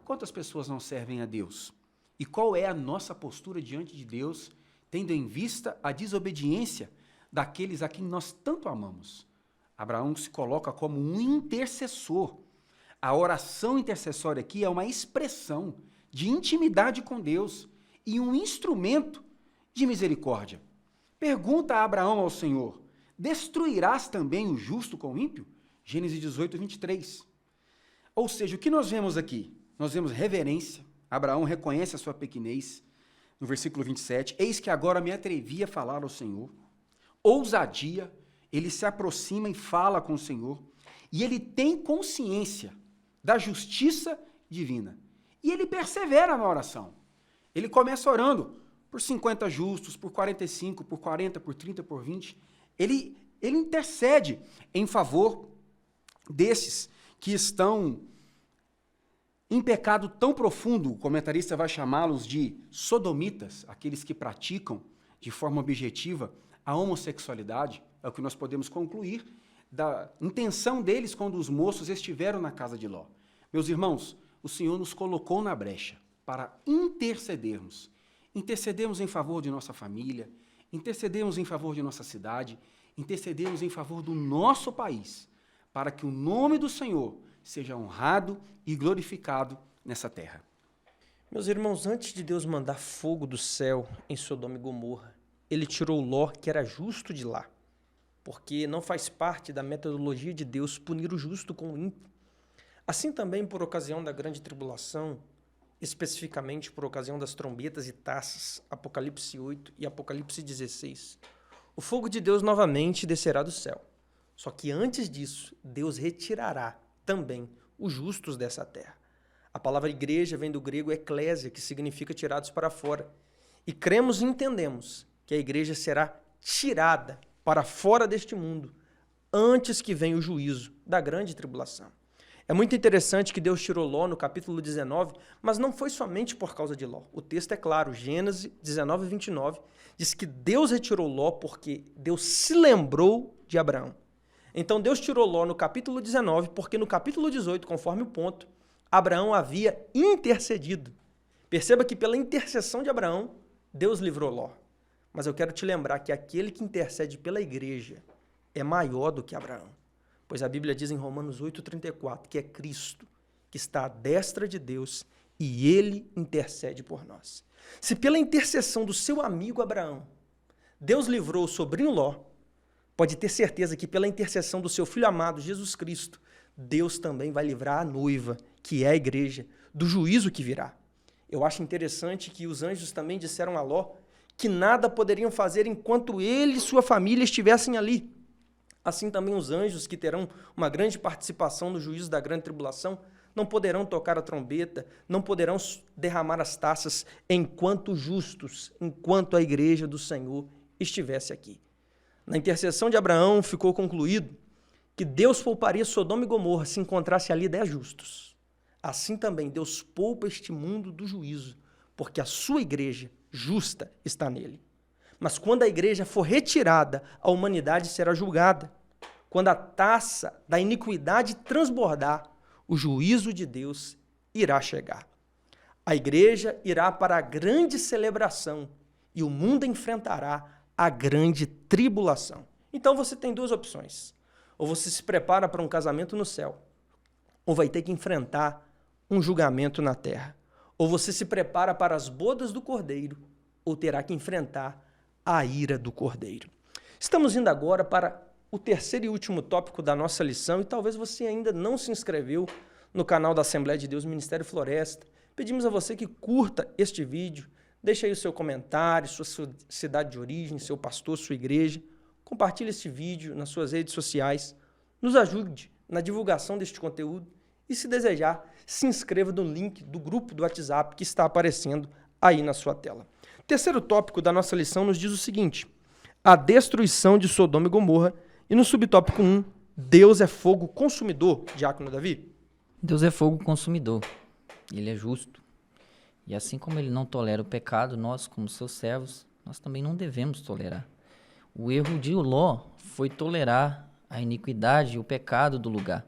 quantas pessoas não servem a Deus? E qual é a nossa postura diante de Deus, tendo em vista a desobediência daqueles a quem nós tanto amamos? Abraão se coloca como um intercessor. A oração intercessória aqui é uma expressão de intimidade com Deus e um instrumento de misericórdia. Pergunta a Abraão ao Senhor, destruirás também o justo com o ímpio? Gênesis 18, 23. Ou seja, o que nós vemos aqui? Nós vemos reverência, Abraão reconhece a sua pequenez, no versículo 27, eis que agora me atrevi a falar ao Senhor. Ousadia, ele se aproxima e fala com o Senhor, e ele tem consciência da justiça divina. E ele persevera na oração. Ele começa orando por 50 justos, por 45, por 40, por 30, por 20. Ele intercede em favor desses que estão em pecado tão profundo, o comentarista vai chamá-los de sodomitas, aqueles que praticam de forma objetiva a homossexualidade, é o que nós podemos concluir da intenção deles quando os moços estiveram na casa de Ló. Meus irmãos, o Senhor nos colocou na brecha para intercedermos. Intercedemos em favor de nossa família, intercedemos em favor de nossa cidade, intercedemos em favor do nosso país, para que o nome do Senhor seja honrado e glorificado nessa terra. Meus irmãos, antes de Deus mandar fogo do céu em Sodoma e Gomorra, ele tirou Ló, que era justo, de lá, porque não faz parte da metodologia de Deus punir o justo com o ímpio. Assim também, por ocasião da grande tribulação, especificamente por ocasião das trombetas e taças, Apocalipse 8 e Apocalipse 16, o fogo de Deus novamente descerá do céu. Só que antes disso, Deus retirará também os justos dessa terra. A palavra igreja vem do grego eclésia, que significa tirados para fora. E cremos e entendemos que a igreja será tirada para fora deste mundo, antes que venha o juízo da grande tribulação. É muito interessante que Deus tirou Ló no capítulo 19, mas não foi somente por causa de Ló. O texto é claro, Gênesis 19, 29, diz que Deus retirou Ló porque Deus se lembrou de Abraão. Então Deus tirou Ló no capítulo 19, porque no capítulo 18, conforme o ponto, Abraão havia intercedido. Perceba que pela intercessão de Abraão, Deus livrou Ló. Mas eu quero te lembrar que aquele que intercede pela igreja é maior do que Abraão. Pois a Bíblia diz em Romanos 8,34 que é Cristo que está à destra de Deus e ele intercede por nós. Se pela intercessão do seu amigo Abraão, Deus livrou o sobrinho Ló, pode ter certeza que pela intercessão do seu filho amado, Jesus Cristo, Deus também vai livrar a noiva, que é a igreja, do juízo que virá. Eu acho interessante que os anjos também disseram a Ló que nada poderiam fazer enquanto ele e sua família estivessem ali. Assim também os anjos, que terão uma grande participação no juízo da grande tribulação, não poderão tocar a trombeta, não poderão derramar as taças enquanto justos, enquanto a igreja do Senhor estivesse aqui. Na intercessão de Abraão ficou concluído que Deus pouparia Sodoma e Gomorra se encontrasse ali 10 justos. Assim também Deus poupa este mundo do juízo, porque a sua igreja justa está nele. Mas quando a igreja for retirada, a humanidade será julgada. Quando a taça da iniquidade transbordar, o juízo de Deus irá chegar. A igreja irá para a grande celebração e o mundo enfrentará a grande tribulação. Então você tem duas opções. Ou você se prepara para um casamento no céu, ou vai ter que enfrentar um julgamento na terra. Ou você se prepara para as bodas do Cordeiro, ou terá que enfrentar a ira do Cordeiro. Estamos indo agora para o terceiro e último tópico da nossa lição, e talvez você ainda não se inscreveu no canal da Assembleia de Deus Ministério Floresta. Pedimos a você que curta este vídeo, deixe aí o seu comentário, sua cidade de origem, seu pastor, sua igreja. Compartilhe este vídeo nas suas redes sociais. Nos ajude na divulgação deste conteúdo e, se desejar, se inscreva no link do grupo do WhatsApp que está aparecendo aí na sua tela. Terceiro tópico da nossa lição nos diz o seguinte: a destruição de Sodoma e Gomorra. E no subtópico 1, Deus é fogo consumidor, Diácono Davi? Deus é fogo consumidor. Ele é justo. E assim como ele não tolera o pecado, nós, como seus servos, nós também não devemos tolerar. O erro de Ló foi tolerar a iniquidade e o pecado do lugar,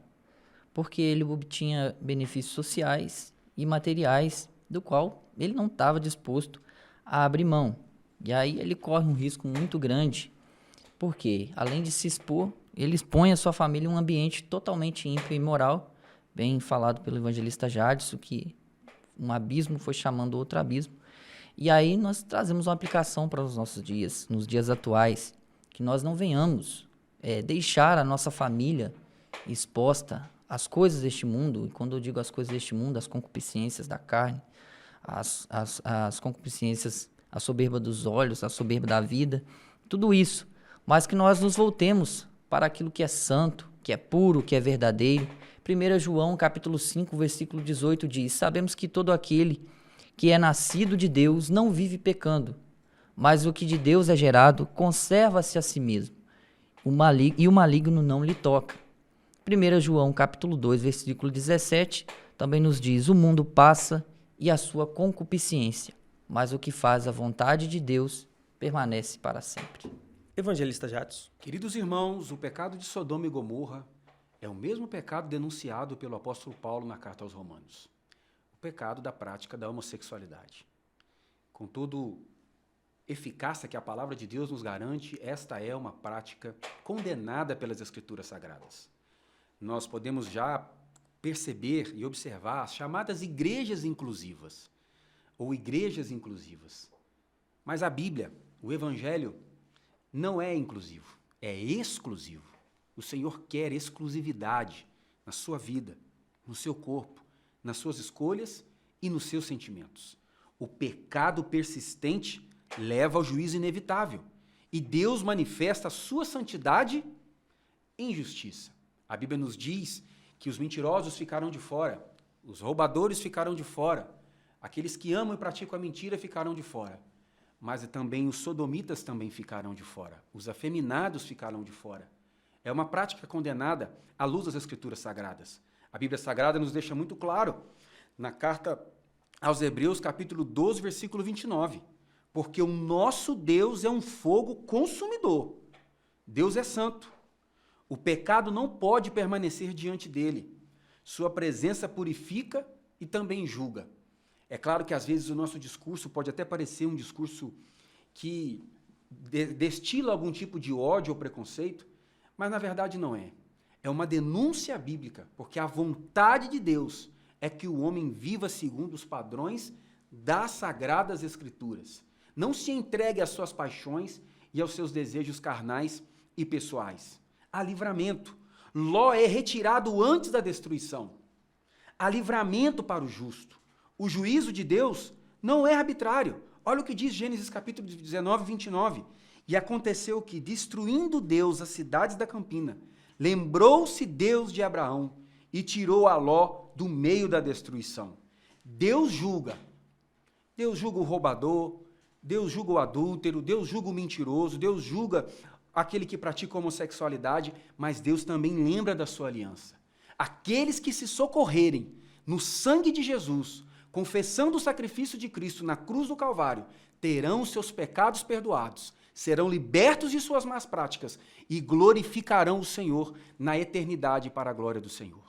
porque ele obtinha benefícios sociais e materiais, do qual ele não estava disposto a abrir mão. E aí ele corre um risco muito grande, porque, além de se expor, ele expõe a sua família em um ambiente totalmente ímpio e imoral, bem falado pelo evangelista Jadson, que um abismo foi chamando outro abismo. E aí nós trazemos uma aplicação para os nossos dias, nos dias atuais, que nós não venhamos deixar a nossa família exposta às coisas deste mundo. E quando eu digo as coisas deste mundo, as concupiscências da carne, as concupiscências, a soberba dos olhos, a soberba da vida, tudo isso. Mas que nós nos voltemos para aquilo que é santo, que é puro, que é verdadeiro. 1 João, capítulo 5, versículo 18 diz: sabemos que todo aquele que é nascido de Deus não vive pecando, mas o que de Deus é gerado conserva-se a si mesmo, e o maligno não lhe toca. 1 João, capítulo 2, versículo 17, também nos diz: o mundo passa e a sua concupiscência, mas o que faz a vontade de Deus permanece para sempre. Evangelista Jadson. Queridos irmãos, o pecado de Sodoma e Gomorra é o mesmo pecado denunciado pelo apóstolo Paulo na carta aos Romanos. O pecado da prática da homossexualidade. Com toda eficácia que a palavra de Deus nos garante, esta é uma prática condenada pelas Escrituras Sagradas. Nós podemos já perceber e observar as chamadas igrejas inclusivas, ou igrejas inclusivas. Mas a Bíblia, o Evangelho, não é inclusivo, é exclusivo. O Senhor quer exclusividade na sua vida, no seu corpo, nas suas escolhas e nos seus sentimentos. O pecado persistente leva ao juízo inevitável e Deus manifesta a sua santidade em justiça. A Bíblia nos diz que os mentirosos ficaram de fora, os roubadores ficaram de fora, aqueles que amam e praticam a mentira ficaram de fora. Mas também os sodomitas também ficaram de fora, os afeminados ficaram de fora. É uma prática condenada à luz das Escrituras Sagradas. A Bíblia Sagrada nos deixa muito claro, na carta aos Hebreus, capítulo 12, versículo 29, porque o nosso Deus é um fogo consumidor. Deus é santo. O pecado não pode permanecer diante dele. Sua presença purifica e também julga. É claro que, às vezes, o nosso discurso pode até parecer um discurso que destila algum tipo de ódio ou preconceito, mas, na verdade, não é. É uma denúncia bíblica, porque a vontade de Deus é que o homem viva segundo os padrões das Sagradas Escrituras. Não se entregue às suas paixões e aos seus desejos carnais e pessoais. Há livramento. Ló é retirado antes da destruição. Há livramento para o justo. O juízo de Deus não é arbitrário. Olha o que diz Gênesis capítulo 19, 29. E aconteceu que, destruindo Deus as cidades da campina, lembrou-se Deus de Abraão e tirou a Ló do meio da destruição. Deus julga. Deus julga o roubador, Deus julga o adúltero, Deus julga o mentiroso, Deus julga aquele que pratica homossexualidade, mas Deus também lembra da sua aliança. Aqueles que se socorrerem no sangue de Jesus, confessando o sacrifício de Cristo na cruz do Calvário, terão seus pecados perdoados, serão libertos de suas más práticas e glorificarão o Senhor na eternidade para a glória do Senhor.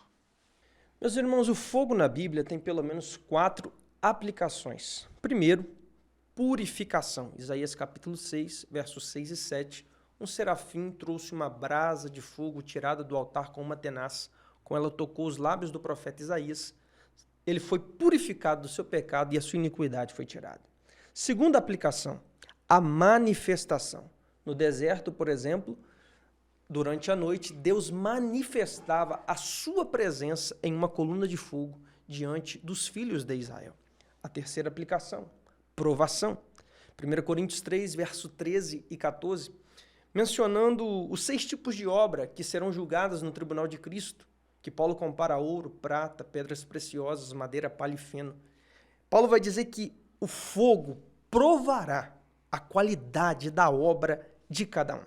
Meus irmãos, o fogo na Bíblia tem pelo menos 4 aplicações. Primeiro, purificação. Isaías capítulo 6, versos 6 e 7. Um serafim trouxe uma brasa de fogo tirada do altar com uma tenaz. Com ela tocou os lábios do profeta Isaías. Ele foi purificado do seu pecado e a sua iniquidade foi tirada. Segunda aplicação, a manifestação. No deserto, por exemplo, durante a noite, Deus manifestava a sua presença em uma coluna de fogo diante dos filhos de Israel. A terceira aplicação, provação. 1 Coríntios 3, verso 13 e 14, mencionando os 6 tipos de obra que serão julgadas no tribunal de Cristo, que Paulo compara a ouro, prata, pedras preciosas, madeira, palha e feno. Paulo vai dizer que o fogo provará a qualidade da obra de cada um.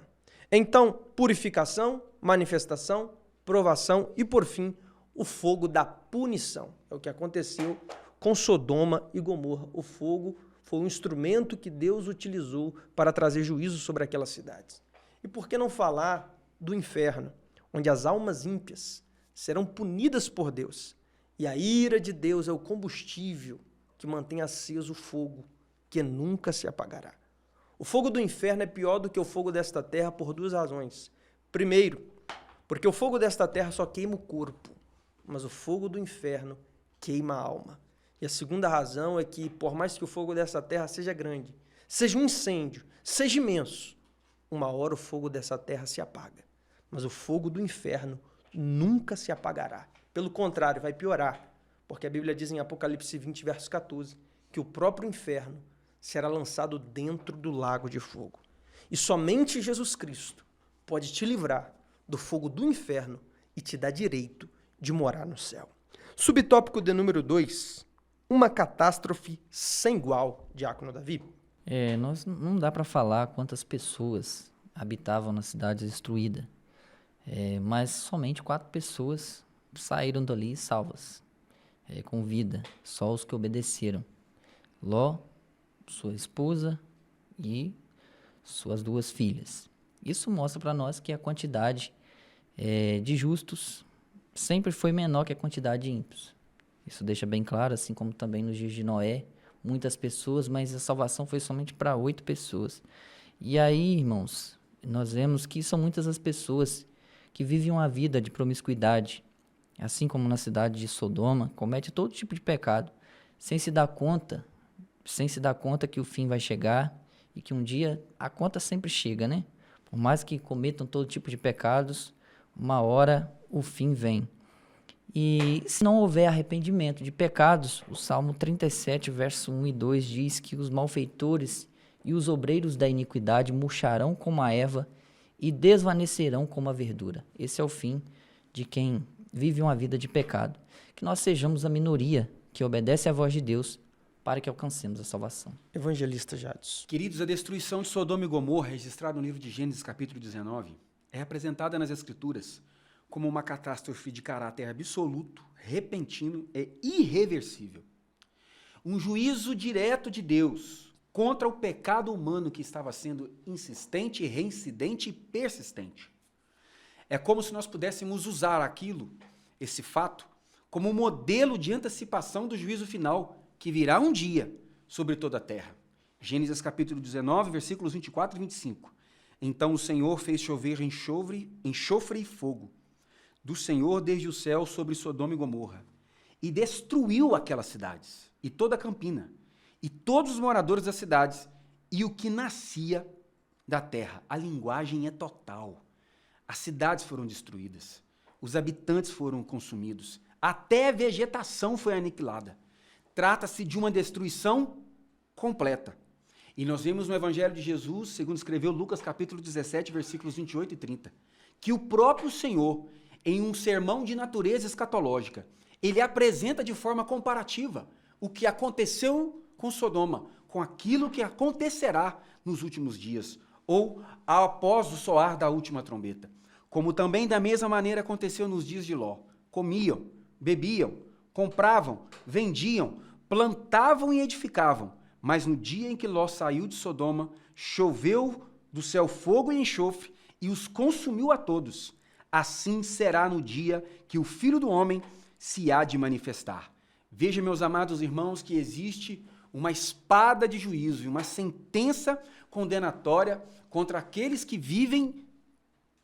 Então, purificação, manifestação, provação e, por fim, o fogo da punição. É o que aconteceu com Sodoma e Gomorra. O fogo foi um instrumento que Deus utilizou para trazer juízo sobre aquelas cidades. E por que não falar do inferno, onde as almas ímpias serão punidas por Deus, e a ira de Deus é o combustível que mantém aceso o fogo, que nunca se apagará. O fogo do inferno é pior do que o fogo desta terra por 2 razões. Primeiro, porque o fogo desta terra só queima o corpo, mas o fogo do inferno queima a alma. E a segunda razão é que, por mais que o fogo dessa terra seja grande, seja um incêndio, seja imenso, uma hora o fogo dessa terra se apaga. Mas o fogo do inferno nunca se apagará. Pelo contrário, vai piorar, porque a Bíblia diz em Apocalipse 20, verso 14, que o próprio inferno será lançado dentro do lago de fogo. E somente Jesus Cristo pode te livrar do fogo do inferno e te dar direito de morar no céu. Subtópico de número 2, uma catástrofe sem igual, Diácono Davi. Nós não dá para falar quantas pessoas habitavam na cidade destruída, mas somente 4 pessoas saíram dali salvas, com vida, só os que obedeceram. Ló, sua esposa e suas 2 filhas. Isso mostra para nós que a quantidade de justos sempre foi menor que a quantidade de ímpios. Isso deixa bem claro, assim como também nos dias de Noé, muitas pessoas, mas a salvação foi somente para 8 pessoas. E aí, irmãos, nós vemos que são muitas as pessoas que vivem uma vida de promiscuidade, assim como na cidade de Sodoma, comete todo tipo de pecado, sem se dar conta que o fim vai chegar e que um dia a conta sempre chega, né? Por mais que cometam todo tipo de pecados, uma hora o fim vem. E se não houver arrependimento de pecados, o Salmo 37, verso 1 e 2 diz que os malfeitores e os obreiros da iniquidade murcharão como a erva e desvanecerão como a verdura. Esse é o fim de quem vive uma vida de pecado. Que nós sejamos a minoria que obedece à voz de Deus para que alcancemos a salvação. Evangelista Jadson. Queridos, a destruição de Sodoma e Gomorra, registrada no livro de Gênesis, capítulo 19, é apresentada nas Escrituras como uma catástrofe de caráter absoluto, repentino e irreversível. Um juízo direto de Deus contra o pecado humano que estava sendo insistente, reincidente e persistente. É como se nós pudéssemos usar esse fato, como modelo de antecipação do juízo final que virá um dia sobre toda a terra. Gênesis capítulo 19, versículos 24 e 25. Então o Senhor fez chover enxofre e fogo do Senhor desde o céu sobre Sodoma e Gomorra, e destruiu aquelas cidades, e toda a campina, e todos os moradores das cidades, e o que nascia da terra. A linguagem é total. As cidades foram destruídas, os habitantes foram consumidos, até a vegetação foi aniquilada. Trata-se de uma destruição completa. E nós vemos no Evangelho de Jesus, segundo escreveu Lucas capítulo 17, versículos 28 e 30, que o próprio Senhor em um sermão de natureza escatológica. Ele apresenta de forma comparativa o que aconteceu com Sodoma, com aquilo que acontecerá nos últimos dias, ou após o soar da última trombeta. Como também da mesma maneira aconteceu nos dias de Ló. Comiam, bebiam, compravam, vendiam, plantavam e edificavam. Mas no dia em que Ló saiu de Sodoma, choveu do céu fogo e enxofre e os consumiu a todos. Assim será no dia que o Filho do Homem se há de manifestar. Veja, meus amados irmãos, que existe uma espada de juízo e uma sentença condenatória contra aqueles que vivem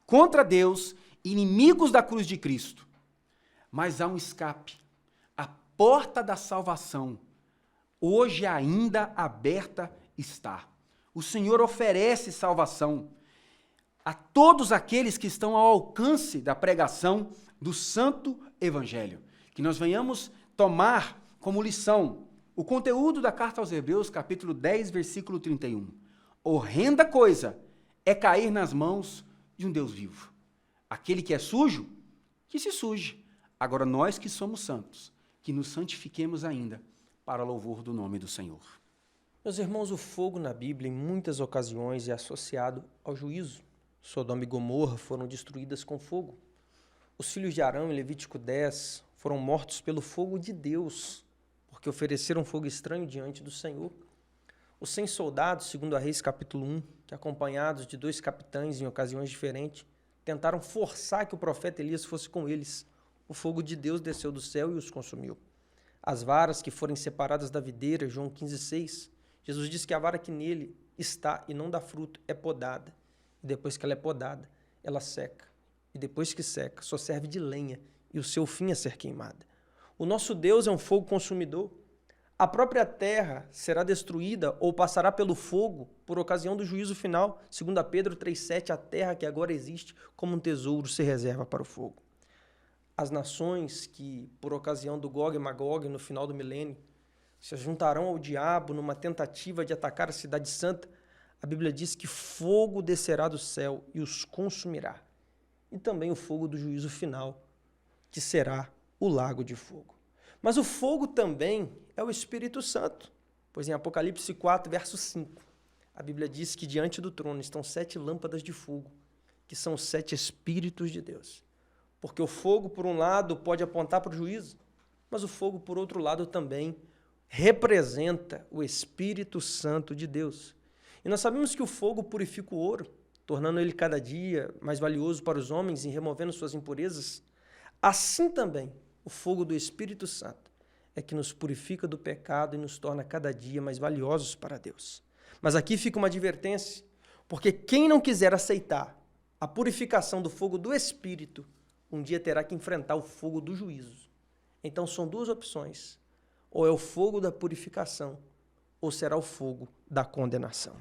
contra Deus, inimigos da cruz de Cristo. Mas há um escape. A porta da salvação, hoje ainda aberta está. O Senhor oferece salvação a todos aqueles que estão ao alcance da pregação do Santo Evangelho. Que nós venhamos tomar como lição o conteúdo da carta aos Hebreus, capítulo 10, versículo 31. Horrenda coisa é cair nas mãos de um Deus vivo. Aquele que é sujo, que se suje. Agora nós que somos santos, que nos santifiquemos ainda para louvor do nome do Senhor. Meus irmãos, o fogo na Bíblia, em muitas ocasiões, é associado ao juízo. Sodoma e Gomorra foram destruídas com fogo. Os filhos de Arão, em Levítico 10, foram mortos pelo fogo de Deus, porque ofereceram fogo estranho diante do Senhor. Os 100 soldados, segundo a Reis capítulo 1, que acompanhados de 2 capitães em ocasiões diferentes, tentaram forçar que o profeta Elias fosse com eles. O fogo de Deus desceu do céu e os consumiu. As varas que forem separadas da videira, João 15,6, Jesus diz que a vara que nele está e não dá fruto é podada. E depois que ela é podada, ela seca. E depois que seca, só serve de lenha e o seu fim é ser queimada. O nosso Deus é um fogo consumidor. A própria terra será destruída ou passará pelo fogo por ocasião do juízo final. 2 Pedro 3,7, a terra que agora existe como um tesouro se reserva para o fogo. As nações que, por ocasião do Gog e Magog no final do milênio, se juntarão ao diabo numa tentativa de atacar a cidade santa, a Bíblia diz que fogo descerá do céu e os consumirá. E também o fogo do juízo final, que será o lago de fogo. Mas o fogo também é o Espírito Santo, pois em Apocalipse 4, verso 5, a Bíblia diz que diante do trono estão 7 lâmpadas de fogo, que são os 7 Espíritos de Deus. Porque o fogo, por um lado, pode apontar para o juízo, mas o fogo, por outro lado, também representa o Espírito Santo de Deus. E nós sabemos que o fogo purifica o ouro, tornando ele cada dia mais valioso para os homens e removendo suas impurezas. Assim também, o fogo do Espírito Santo é que nos purifica do pecado e nos torna cada dia mais valiosos para Deus. Mas aqui fica uma advertência, porque quem não quiser aceitar a purificação do fogo do Espírito, um dia terá que enfrentar o fogo do juízo. Então são 2 opções. Ou é o fogo da purificação, ou será o fogo da condenação.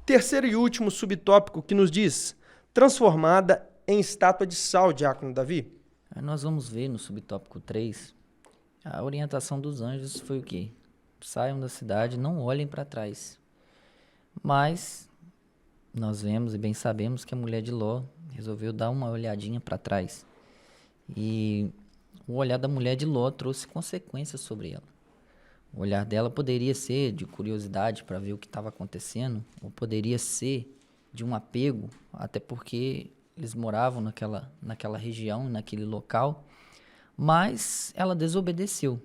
Terceiro e último subtópico que nos diz, transformada em estátua de sal, diácono Davi. Nós vamos ver no subtópico 3, a orientação dos anjos foi o quê? Saiam da cidade, não olhem para trás. Mas nós vemos e bem sabemos que a mulher de Ló resolveu dar uma olhadinha para trás. E o olhar da mulher de Ló trouxe consequências sobre ela. O olhar dela poderia ser de curiosidade para ver o que estava acontecendo, ou poderia ser de um apego, até porque eles moravam naquela região, naquele local, mas ela desobedeceu.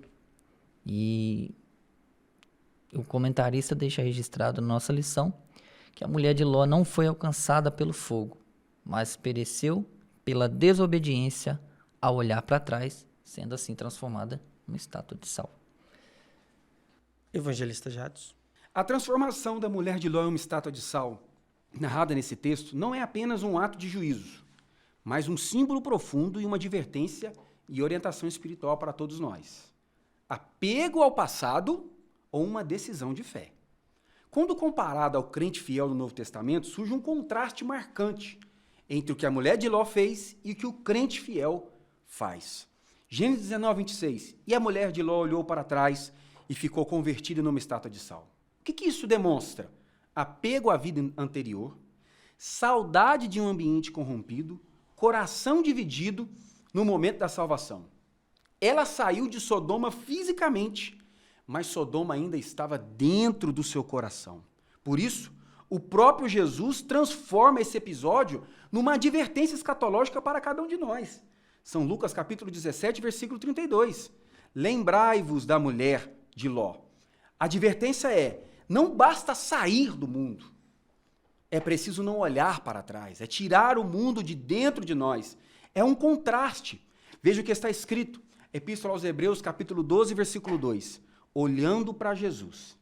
E o comentarista deixa registrado na nossa lição que a mulher de Ló não foi alcançada pelo fogo, mas pereceu pela desobediência ao olhar para trás, sendo assim transformada numa estátua de sal. Evangelista Jadson. A transformação da mulher de Ló em uma estátua de sal, narrada nesse texto, não é apenas um ato de juízo, mas um símbolo profundo e uma advertência e orientação espiritual para todos nós. Apego ao passado ou uma decisão de fé. Quando comparado ao crente fiel do Novo Testamento, surge um contraste marcante entre o que a mulher de Ló fez e o que o crente fiel faz. Gênesis 19, 26. E a mulher de Ló olhou para trás e ficou convertida numa estátua de sal. O que isso demonstra? Apego à vida anterior, saudade de um ambiente corrompido, coração dividido no momento da salvação. Ela saiu de Sodoma fisicamente, mas Sodoma ainda estava dentro do seu coração. Por isso, o próprio Jesus transforma esse episódio numa advertência escatológica para cada um de nós. São Lucas capítulo 17, versículo 32. Lembrai-vos da mulher de Ló. A advertência é, não basta sair do mundo, é preciso não olhar para trás, é tirar o mundo de dentro de nós. É um contraste. Veja o que está escrito, Epístola aos Hebreus, capítulo 12, versículo 2. Olhando para Jesus,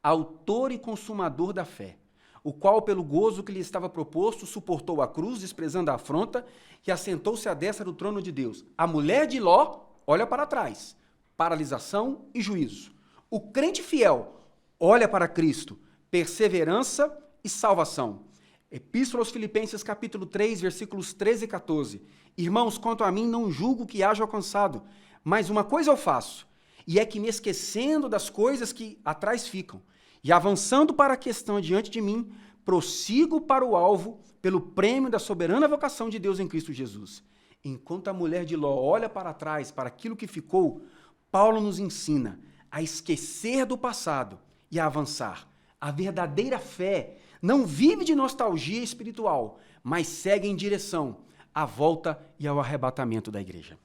autor e consumador da fé, o qual, pelo gozo que lhe estava proposto, suportou a cruz, desprezando a afronta, e assentou-se à destra do trono de Deus. A mulher de Ló olha para trás, paralisação e juízo. O crente fiel olha para Cristo, perseverança e salvação. Epístola aos Filipenses, capítulo 3, versículos 13 e 14. Irmãos, quanto a mim, não julgo que haja alcançado, mas uma coisa eu faço, e é que me esquecendo das coisas que atrás ficam, e avançando para a questão diante de mim, prossigo para o alvo, pelo prêmio da soberana vocação de Deus em Cristo Jesus. Enquanto a mulher de Ló olha para trás, para aquilo que ficou, Paulo nos ensina a esquecer do passado e a avançar. A verdadeira fé não vive de nostalgia espiritual, mas segue em direção à volta e ao arrebatamento da igreja.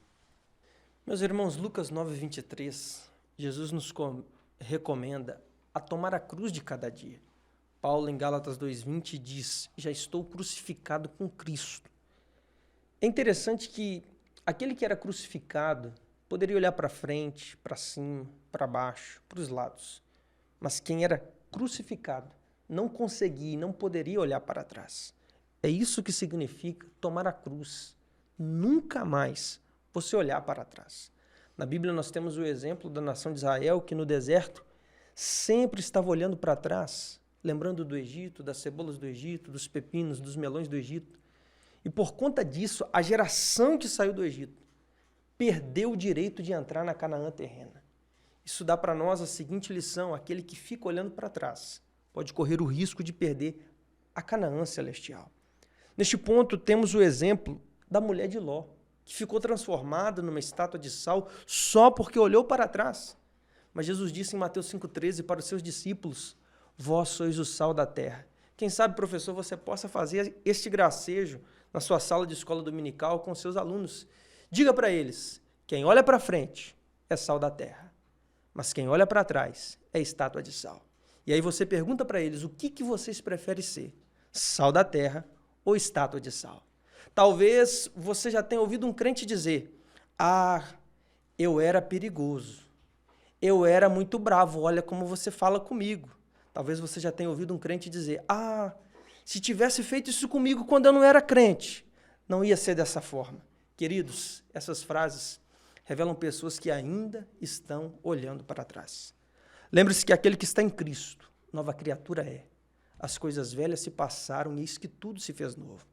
Meus irmãos, Lucas 9, 23, Jesus nos recomenda a tomar a cruz de cada dia. Paulo, em Gálatas 2,20, diz, já estou crucificado com Cristo. É interessante que aquele que era crucificado poderia olhar para frente, para cima, para baixo, para os lados. Mas quem era crucificado não conseguia e não poderia olhar para trás. É isso que significa tomar a cruz. Nunca mais você olhar para trás. Na Bíblia nós temos o exemplo da nação de Israel que no deserto sempre estava olhando para trás, lembrando do Egito, das cebolas do Egito, dos pepinos, dos melões do Egito. E por conta disso, a geração que saiu do Egito perdeu o direito de entrar na Canaã terrena. Isso dá para nós a seguinte lição, aquele que fica olhando para trás pode correr o risco de perder a Canaã celestial. Neste ponto, temos o exemplo da mulher de Ló, que ficou transformada numa estátua de sal só porque olhou para trás. Mas Jesus disse em Mateus 5,13 para os seus discípulos, vós sois o sal da terra. Quem sabe, professor, você possa fazer este gracejo na sua sala de escola dominical com seus alunos. Diga para eles, quem olha para frente é sal da terra, mas quem olha para trás é estátua de sal. E aí você pergunta para eles, o que vocês preferem ser? Sal da terra ou estátua de sal? Talvez você já tenha ouvido um crente dizer, eu era perigoso, eu era muito bravo, olha como você fala comigo. Talvez você já tenha ouvido um crente dizer, se tivesse feito isso comigo quando eu não era crente, não ia ser dessa forma. Queridos, essas frases revelam pessoas que ainda estão olhando para trás. Lembre-se que aquele que está em Cristo, nova criatura é. As coisas velhas se passaram e eis que tudo se fez novo.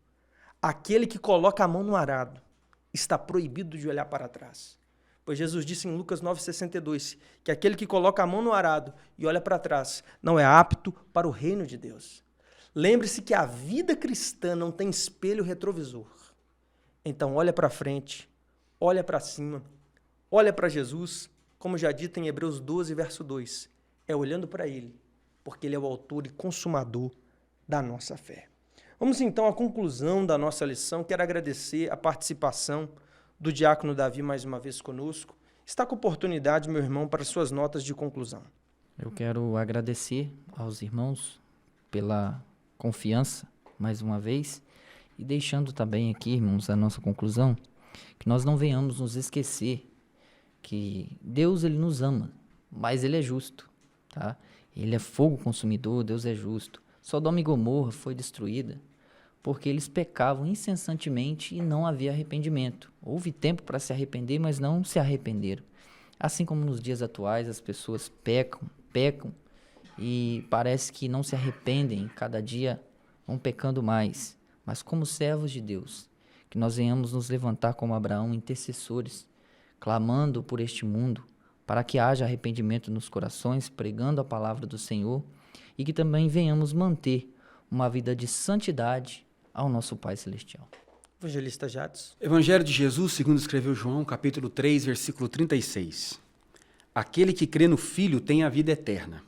Aquele que coloca a mão no arado está proibido de olhar para trás. Pois Jesus disse em Lucas 9,62 que aquele que coloca a mão no arado e olha para trás não é apto para o reino de Deus. Lembre-se que a vida cristã não tem espelho retrovisor. Então olha para frente, olha para cima, olha para Jesus, como já dito em Hebreus 12, verso 2. É olhando para Ele, porque Ele é o autor e consumador da nossa fé. Vamos então à conclusão da nossa lição. Quero agradecer a participação do diácono Davi mais uma vez conosco. Está com oportunidade, meu irmão, para suas notas de conclusão. Eu quero agradecer aos irmãos pela confiança, mais uma vez, e deixando também aqui, irmãos, a nossa conclusão, que nós não venhamos nos esquecer que Deus, Ele nos ama, mas Ele é justo, tá? Ele é fogo consumidor, Deus é justo. Sodoma e Gomorra foi destruída porque eles pecavam incessantemente e não havia arrependimento. Houve tempo para se arrepender, mas não se arrependeram. Assim como nos dias atuais as pessoas pecam e parece que não se arrependem, cada dia vão pecando mais. Mas como servos de Deus, que nós venhamos nos levantar como Abraão, intercessores, clamando por este mundo, para que haja arrependimento nos corações, pregando a palavra do Senhor, e que também venhamos manter uma vida de santidade ao nosso Pai Celestial. Evangelista Jadson. Evangelho de Jesus, segundo escreveu João, capítulo 3, versículo 36. Aquele que crê no Filho tem a vida eterna.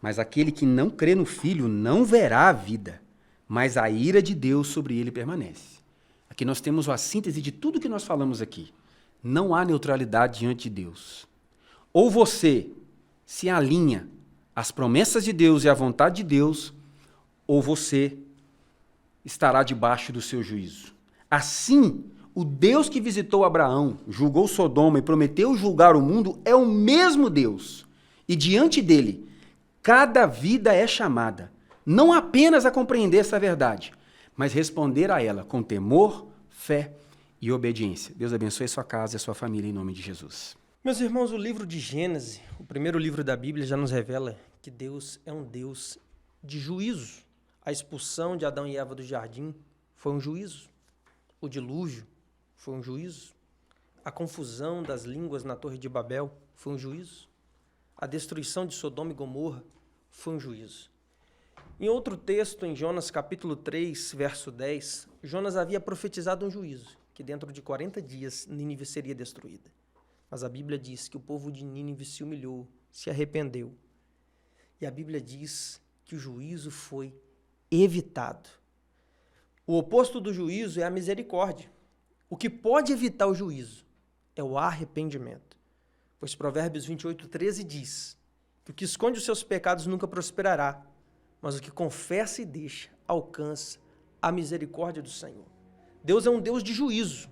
Mas aquele que não crê no Filho não verá a vida, mas a ira de Deus sobre ele permanece. Aqui nós temos a síntese de tudo que nós falamos aqui. Não há neutralidade diante de Deus. Ou você se alinha às promessas de Deus e à vontade de Deus, ou você estará debaixo do seu juízo. Assim, o Deus que visitou Abraão, julgou Sodoma e prometeu julgar o mundo é o mesmo Deus. E diante dele, cada vida é chamada, não apenas a compreender essa verdade, mas responder a ela com temor, fé e obediência. Deus abençoe a sua casa e a sua família em nome de Jesus. Meus irmãos, o livro de Gênesis, o primeiro livro da Bíblia, já nos revela que Deus é um Deus de juízo. A expulsão de Adão e Eva do jardim foi um juízo. O dilúvio foi um juízo. A confusão das línguas na Torre de Babel foi um juízo. A destruição de Sodoma e Gomorra foi um juízo. Em outro texto, em Jonas capítulo 3, verso 10, Jonas havia profetizado um juízo, que dentro de 40 dias Nínive seria destruída. Mas a Bíblia diz que o povo de Nínive se humilhou, se arrependeu. E a Bíblia diz que o juízo foi evitado. O oposto do juízo é a misericórdia. O que pode evitar o juízo é o arrependimento. Pois Provérbios 28:13 diz que o que esconde os seus pecados nunca prosperará, mas o que confessa e deixa alcança a misericórdia do Senhor. Deus é um Deus de juízo,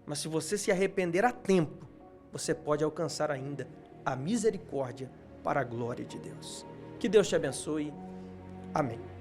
mas se você se arrepender a tempo, você pode alcançar ainda a misericórdia para a glória de Deus. Que Deus te abençoe. Amém.